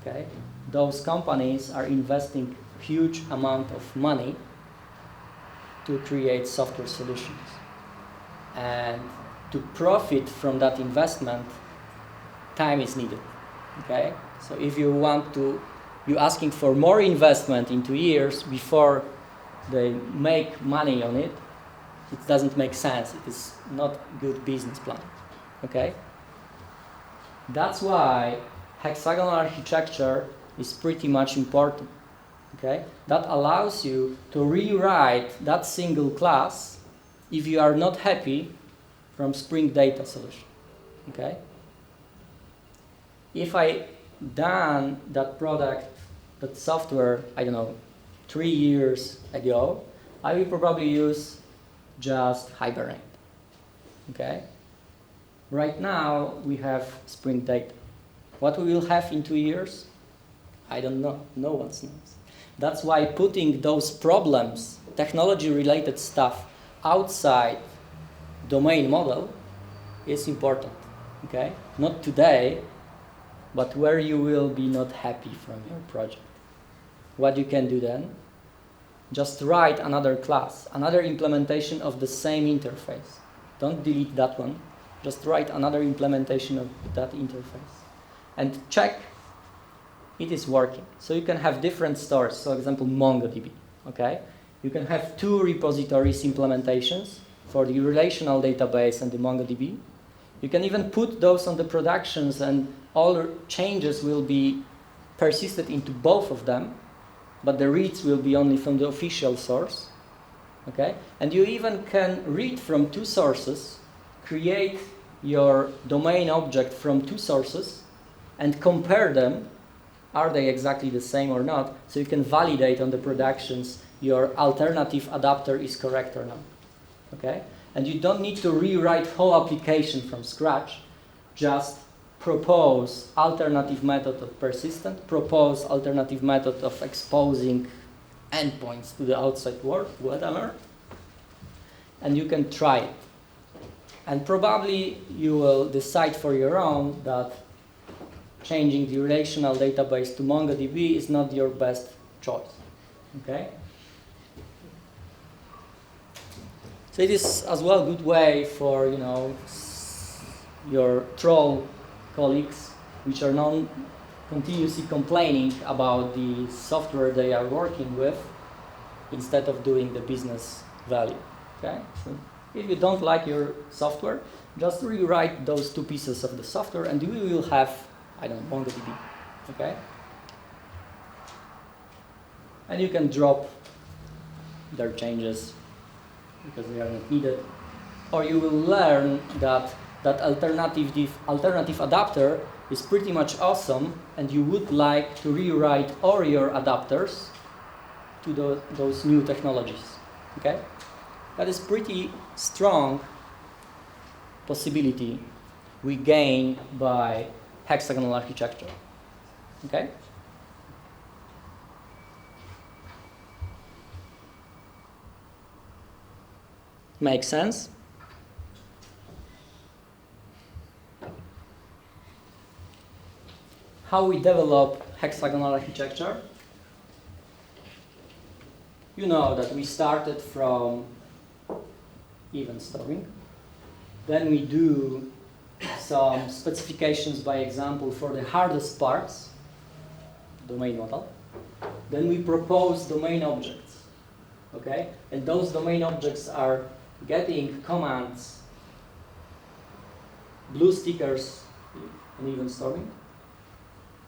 Okay? Those companies are investing huge amount of money to create software solutions. And to profit from that investment, time is needed. Okay? So if you want to, you're asking for more investment in 2 years before they make money on it, it doesn't make sense. It is not good business plan. Okay? That's why hexagonal architecture is pretty much important. Okay? That allows you to rewrite that single class if you are not happy from Spring Data solution. Okay? If I done that product, that software, I don't know, 3 years ago, I will probably use just Hibernate. Okay? Right now, we have Spring Data. What we will have in 2 years? I don't know. No one knows. That's why putting those problems, technology-related stuff, outside domain model is important. Okay? Not today, but where you will be not happy from your project. What you can do then? Just write another class, another implementation of the same interface. Don't delete that one. Just write another implementation of that interface. And check it is working. So you can have different stores. For example, MongoDB. Okay? You can have 2 repositories implementations for the relational database and the MongoDB. You can even put those on the productions and all changes will be persisted into both of them, but the reads will be only from the official source. Okay? And you even can read from 2 sources, create your domain object from 2 sources, and compare them. Are they exactly the same or not? So you can validate on the productions your alternative adapter is correct or not. Okay? And you don't need to rewrite whole application from scratch. Just propose alternative method of persistent, propose alternative method of exposing endpoints to the outside world, whatever, and you can try it. And probably you will decide for your own that changing the relational database to MongoDB is not your best choice. Okay? So it is as well a good way for, you know, your troll colleagues, which are continuously complaining about the software they are working with, instead of doing the business value. Okay? So if you don't like your software, just rewrite those 2 pieces of the software, and you will have, I don't know, MongoDB. Okay? And you can drop their changes because they are not needed, or you will learn that that alternative adapter is pretty much awesome, and you would like to rewrite all your adapters to those new technologies. Okay? That is pretty strong possibility we gain by hexagonal architecture. Okay? Makes sense? How we develop hexagonal architecture? You know that we started from event storing. Then we do some specifications, by example, for the hardest parts, domain model. Then we propose domain objects, okay? And those domain objects are getting commands, blue stickers in event storing,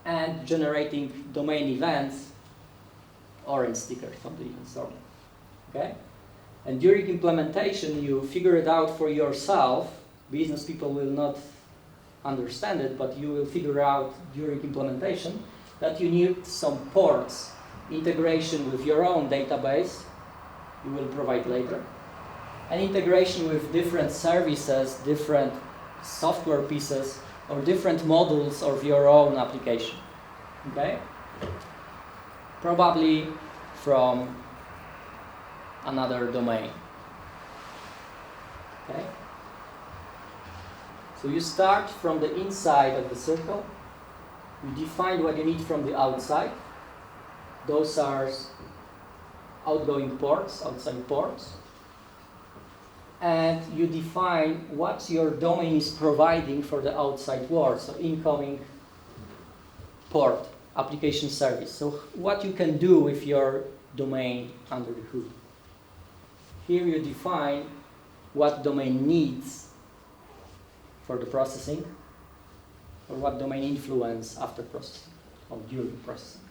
and generating domain events, orange stickers from the event storing, okay? And during implementation, you figure it out for yourself. Business people will not understand it, but you will figure out during implementation that you need some ports, integration with your own database, you will provide later, and integration with different services, different software pieces, or different modules of your own application, okay? Probably from another domain, okay? So you start from the inside of the circle, you define what you need from the outside. Those are outgoing ports, outside ports. And you define what your domain is providing for the outside world, so incoming port, application service. So what you can do with your domain under the hood. Here you define what domain needs for the processing, or what domain influence after processing, or during processing.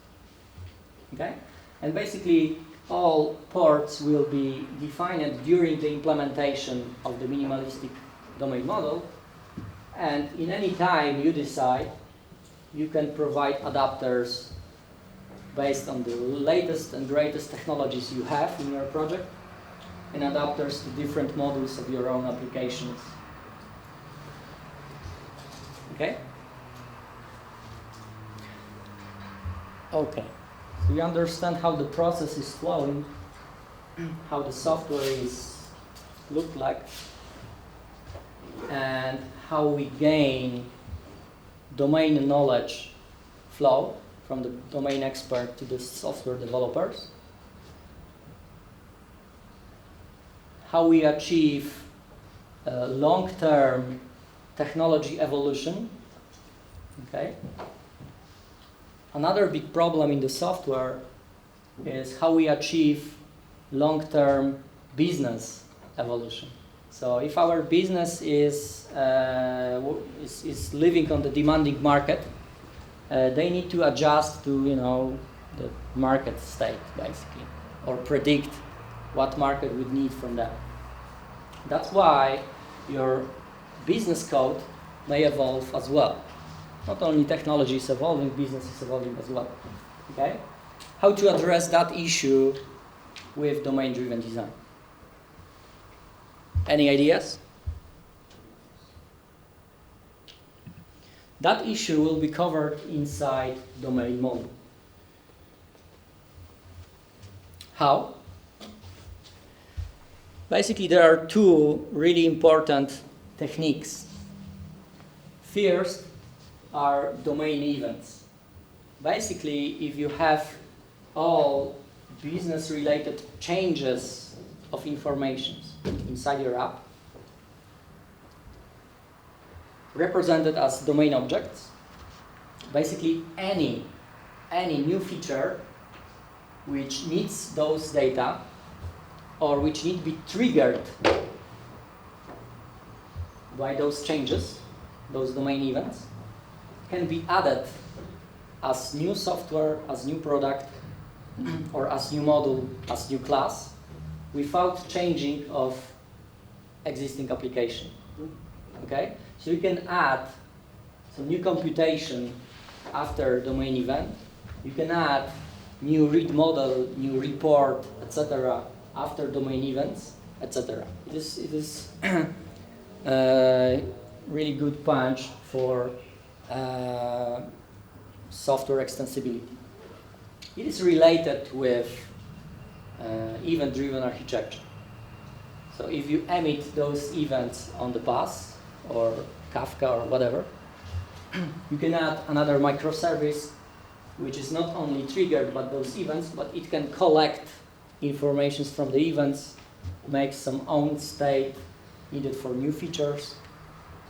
Okay? And basically, all ports will be defined during the implementation of the minimalistic domain model, and in any time you decide, you can provide adapters based on the latest and greatest technologies you have in your project, and adapters to different modules of your own applications. Okay? Okay. So you understand how the process is flowing, how the software is look like, and how we gain domain knowledge flow from the domain expert to the software developers. How we achieve long-term technology evolution. Okay. Another big problem in the software is how we achieve long-term business evolution. So if our business is living on the demanding market, they need to adjust to the market state basically, or predict what market would need from them. That's why your business code may evolve as well. Not only technology is evolving, business is evolving as well. Okay? How to address that issue with domain-driven design? Any ideas? That issue will be covered inside domain model. How? Basically, there are two really important techniques. First are domain events. Basically, if you have all business-related changes of information inside your app, represented as domain objects, basically any new feature which needs those data or which need to be triggered by those changes, those domain events, can be added as new software, as new product, or as new module, as new class, without changing of existing application. Okay? So you can add some new computation after domain event. You can add new read model, new report, etc. after domain events, etc. It is really good punch for software extensibility. It is related with event-driven architecture. So if you emit those events on the bus or Kafka or whatever, you can add another microservice which is not only triggered by those events, but it can collect information from the events, make some own state needed for new features,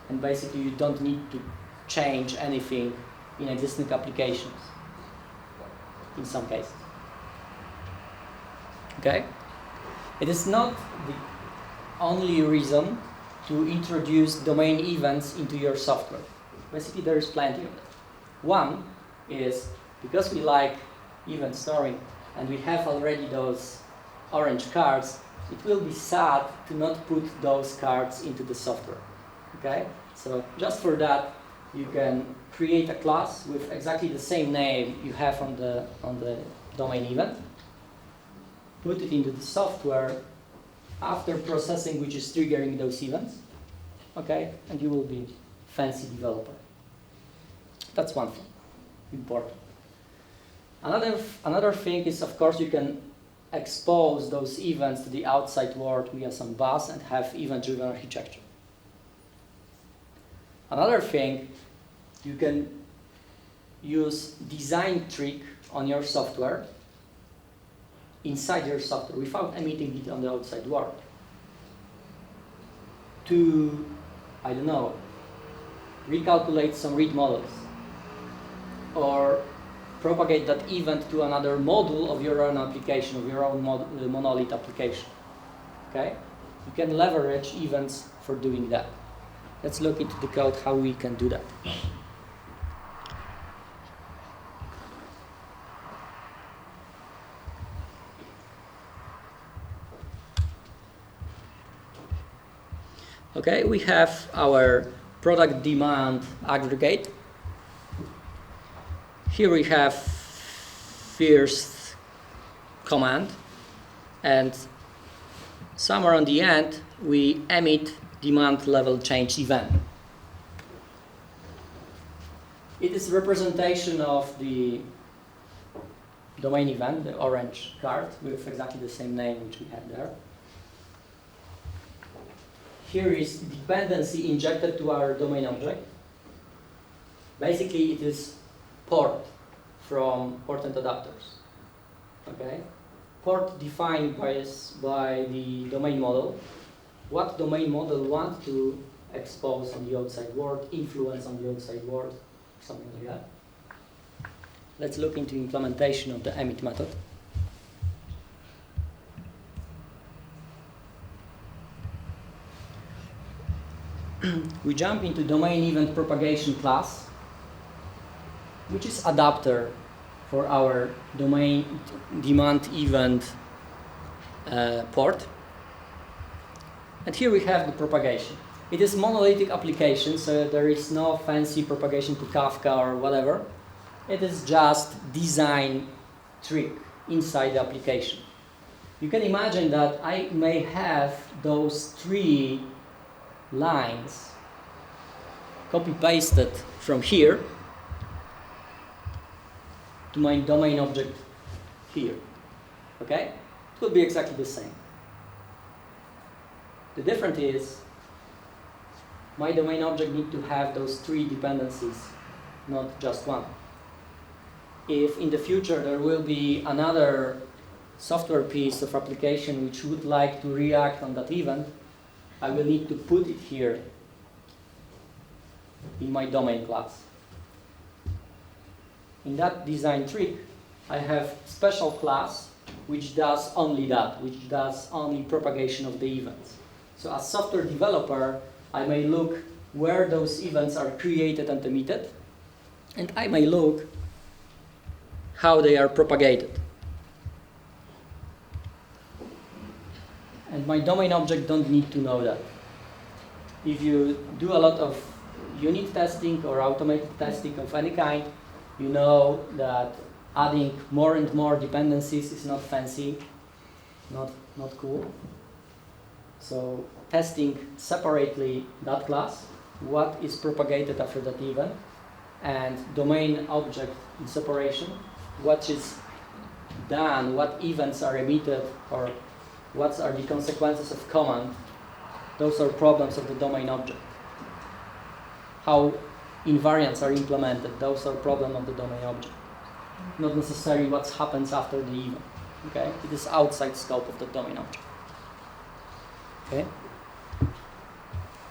and basically you don't need to change anything in existing applications in some cases. Okay? It is not the only reason to introduce domain events into your software. Basically, there is plenty of it. One is because we like event storing and we have already those orange cards, it will be sad to not put those cards into the software. Okay? So just for that, you can create a class with exactly the same name you have on the domain event, put it into the software after processing which is triggering those events, okay, and you will be fancy developer. That's one thing, important. Another thing is, of course, you can expose those events to the outside world via some bus and have event-driven architecture. Another thing, you can use design trick on your software inside your software without emitting it on the outside world to, I don't know, recalculate some read models or propagate that event to another module of your own application, of your own monolith application. Okay? You can leverage events for doing that. Let's look into the code how we can do that. Okay, we have our product demand aggregate. Here we have first command, and somewhere on the end we emit demand level change event. It is representation of the domain event, the orange card, with exactly the same name which we have there. Here is dependency injected to our domain object. Basically, it is port from portent adapters. Okay, port defined by the domain model. What domain model want to expose on the outside world, influence on the outside world, something like that. Let's look into implementation of the emit method. We jump into domain event propagation class, which is adapter for our domain demand event port. And here we have the propagation. It is monolithic application, so there is no fancy propagation to Kafka or whatever. It is just design trick inside the application. You can imagine that I may have those 3 lines copy-pasted from here to my domain object here. Okay? It will be exactly the same. The difference is my domain object needs to have those 3 dependencies, not just one. If in the future there will be another software piece of application which would like to react on that event, I will need to put it here in my domain class. In that design trick, I have special class which does only that, which does only propagation of the events. So as software developer, I may look where those events are created and emitted, and I may look how they are propagated. And my domain object don't need to know that. If you do a lot of unit testing or automated testing of any kind, you know that adding more and more dependencies is not fancy, not cool. So testing separately that class, what is propagated after that event, and domain object in separation, what is done, what events are emitted or what are the consequences of command, those are problems of the domain object. How invariants are implemented, those are problems of the domain object. Not necessarily what happens after the event. Okay? It is outside scope of the domain object. Okay?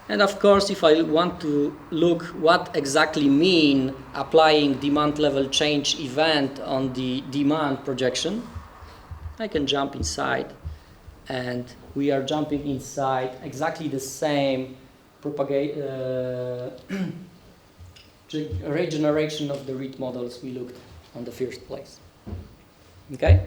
And of course, if I want to look what exactly mean applying demand level change event on the demand projection, I can jump inside, and we are jumping inside exactly the same regeneration of the read models we looked on the first place. Okay?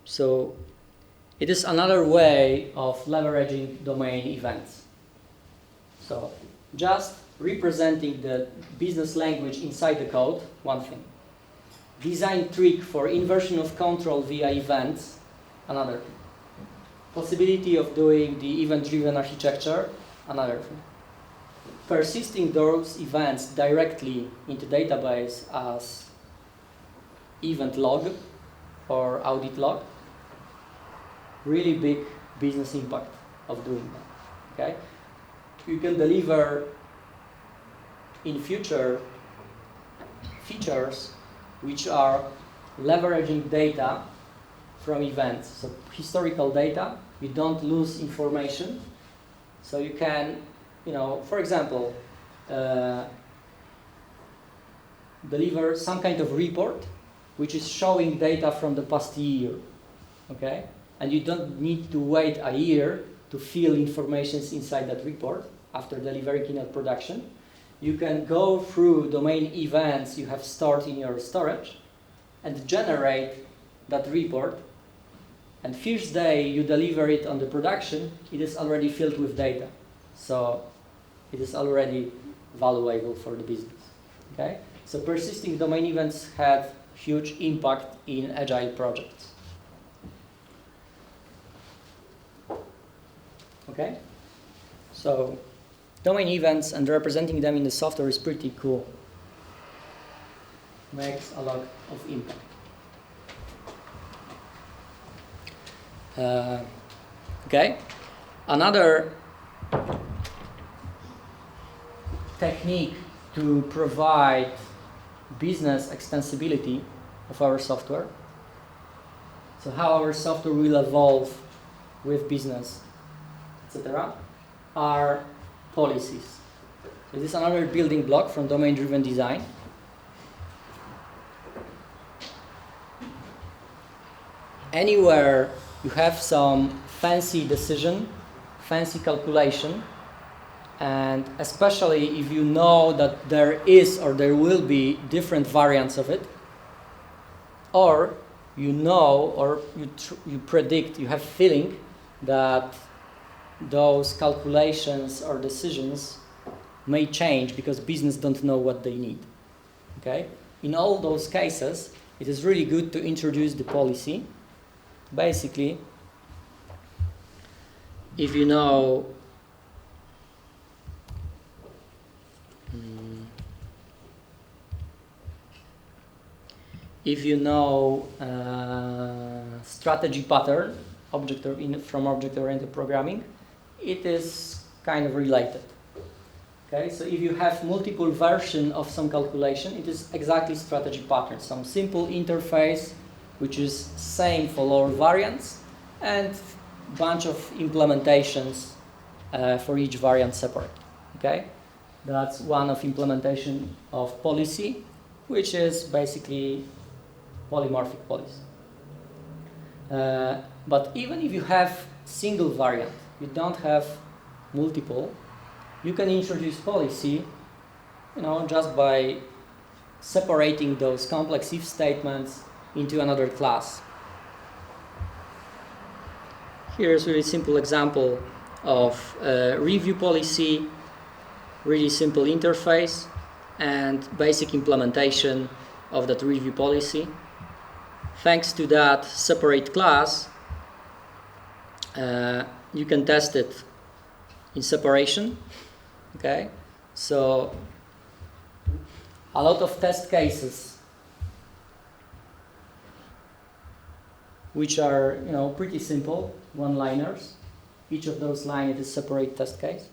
So it is another way of leveraging domain events. So just representing the business language inside the code, one thing. Design trick for inversion of control via events, another thing. Possibility of doing the event-driven architecture, another thing. Persisting those events directly into database as event log or audit log, really big business impact of doing that. Okay? You can deliver in future features which are leveraging data from events. So historical data, you don't lose information. So you can, for example, deliver some kind of report which is showing data from the past year. Okay? And you don't need to wait a year to fill information inside that report after delivering in a production. You can go through domain events you have stored in your storage and generate that report. And first day you deliver it on the production, it is already filled with data. So it is already valuable for the business. Okay? So persisting domain events have huge impact in agile projects. Okay? So domain events and representing them in the software is pretty cool. Makes a lot of impact. Okay? Another technique to provide business extensibility of our software. So how our software will evolve with business, etc., are policies. So this is another building block from domain-driven design. Anywhere you have some fancy decision, fancy calculation, and especially if you know that there is or there will be different variants of it, or you know or you predict, you have feeling that those calculations or decisions may change because business don't know what they need. Okay? In all those cases, it is really good to introduce the policy. Basically, if you know strategy pattern from object-oriented programming, it is kind of related. Okay, so if you have multiple versions of some calculation, it is exactly strategy pattern. Some simple interface, which is same for all variants, and bunch of implementations for each variant separate. Okay, that's one of implementation of policy, which is basically polymorphic policy. But even if you have single variant, you don't have multiple, you can introduce policy, just by separating those complex if statements into another class. Here's a really simple example of review policy, really simple interface, and basic implementation of that review policy. Thanks to that separate class, you can test it in separation. Okay, so a lot of test cases, which are, you know, pretty simple, one-liners. Each of those lines is a separate test case.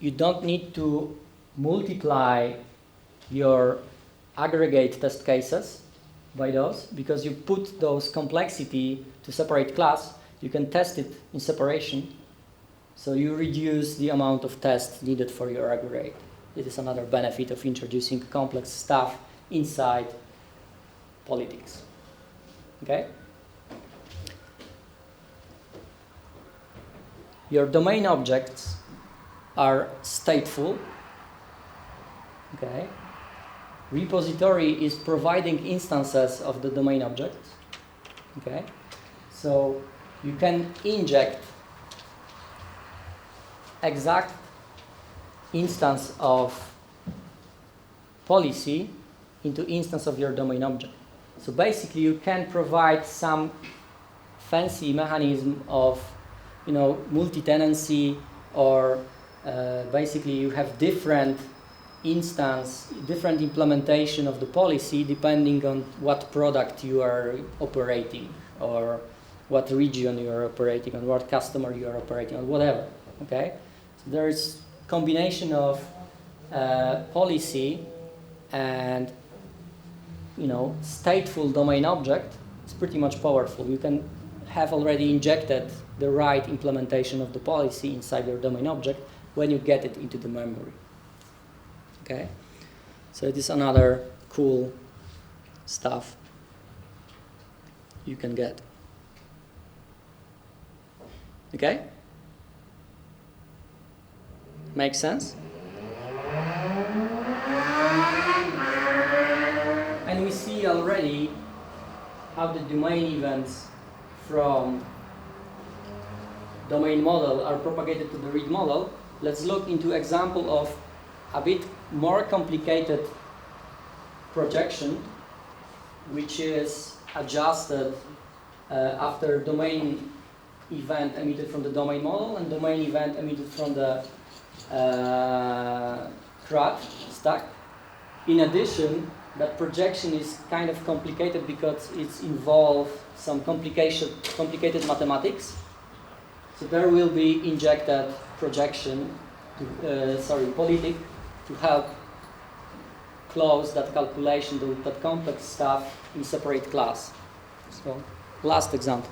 You don't need to multiply your aggregate test cases by those, because you put those complexity to separate class. You can test it in separation, so you reduce the amount of tests needed for your aggregate. This is another benefit of introducing complex stuff inside politics. Okay? Your domain objects are stateful. Okay? Repository is providing instances of the domain objects. Okay? So you can inject exact instance of policy into instance of your domain object. So basically you can provide some fancy mechanism of, you know, multi-tenancy, or basically you have different implementation of the policy depending on what product you are operating, or what region you are operating on, what customer you are operating on, whatever. Okay, so there is combination of policy and, you know, stateful domain object. It's pretty much powerful. You can have already injected the right implementation of the policy inside your domain object when you get it into the memory. Okay, so it is another cool stuff you can get. Okay, makes sense? And we see already how the domain events from domain model are propagated to the read model. Let's look into example of a bit more complicated projection, which is adjusted after domain event emitted from the domain model and domain event emitted from the CRUD stack. In addition, that projection is kind of complicated because it involves some complicated mathematics. So there will be injected projection, politic, to help close that calculation, that complex stuff in separate class. So, last example.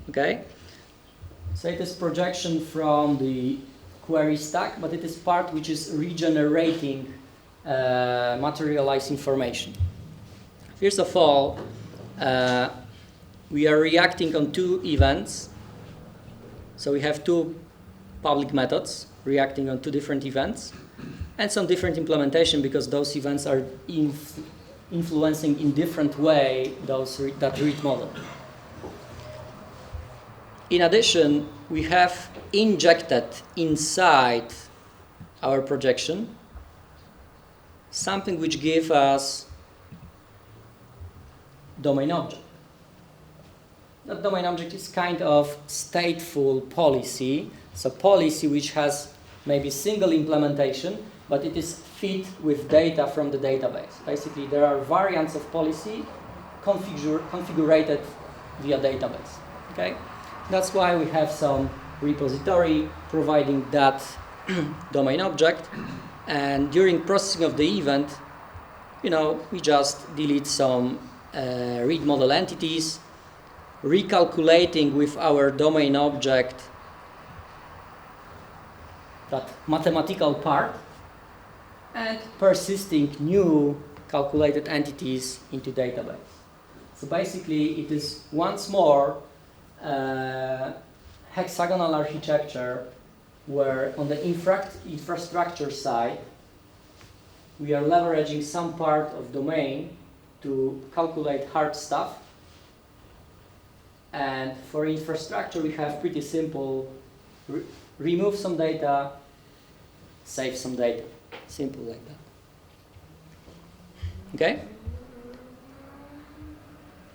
Okay, so it is projection from the query stack, but it is part which is regenerating materialized information. First of all, we are reacting on two events. So we have two public methods reacting on two different events, and some different implementation because those events are influencing in different way that read model. In addition, we have injected inside our projection something which gives us domain object. That domain object is kind of stateful policy. It's a policy which has maybe single implementation, but it is fed with data from the database. Basically, there are variants of policy configured via database. Okay? That's why we have some repository providing that domain object, and during processing of the event, you know, we just delete some read model entities, recalculating with our domain object that mathematical part, and persisting new calculated entities into database. So basically, it is once more hexagonal architecture, where on the infrastructure side, we are leveraging some part of domain to calculate hard stuff. And for infrastructure, we have pretty simple, remove some data, save some data. Simple like that. Okay?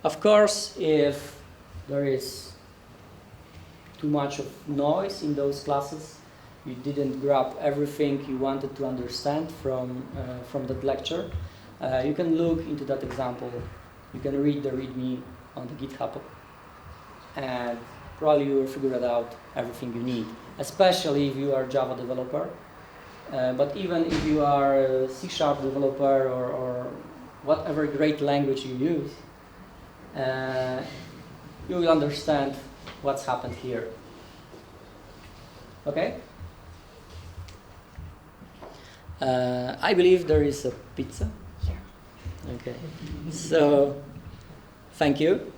Of course, if there is too much of noise in those classes, you didn't grab everything you wanted to understand from that lecture, you can look into that example. You can read the README on the GitHub, and probably you will figure it out everything you need, especially if you are a Java developer. But even if you are a C# developer or whatever great language you use, you will understand what's happened here. Okay? I believe there is a pizza. Yeah. Okay. So, thank you.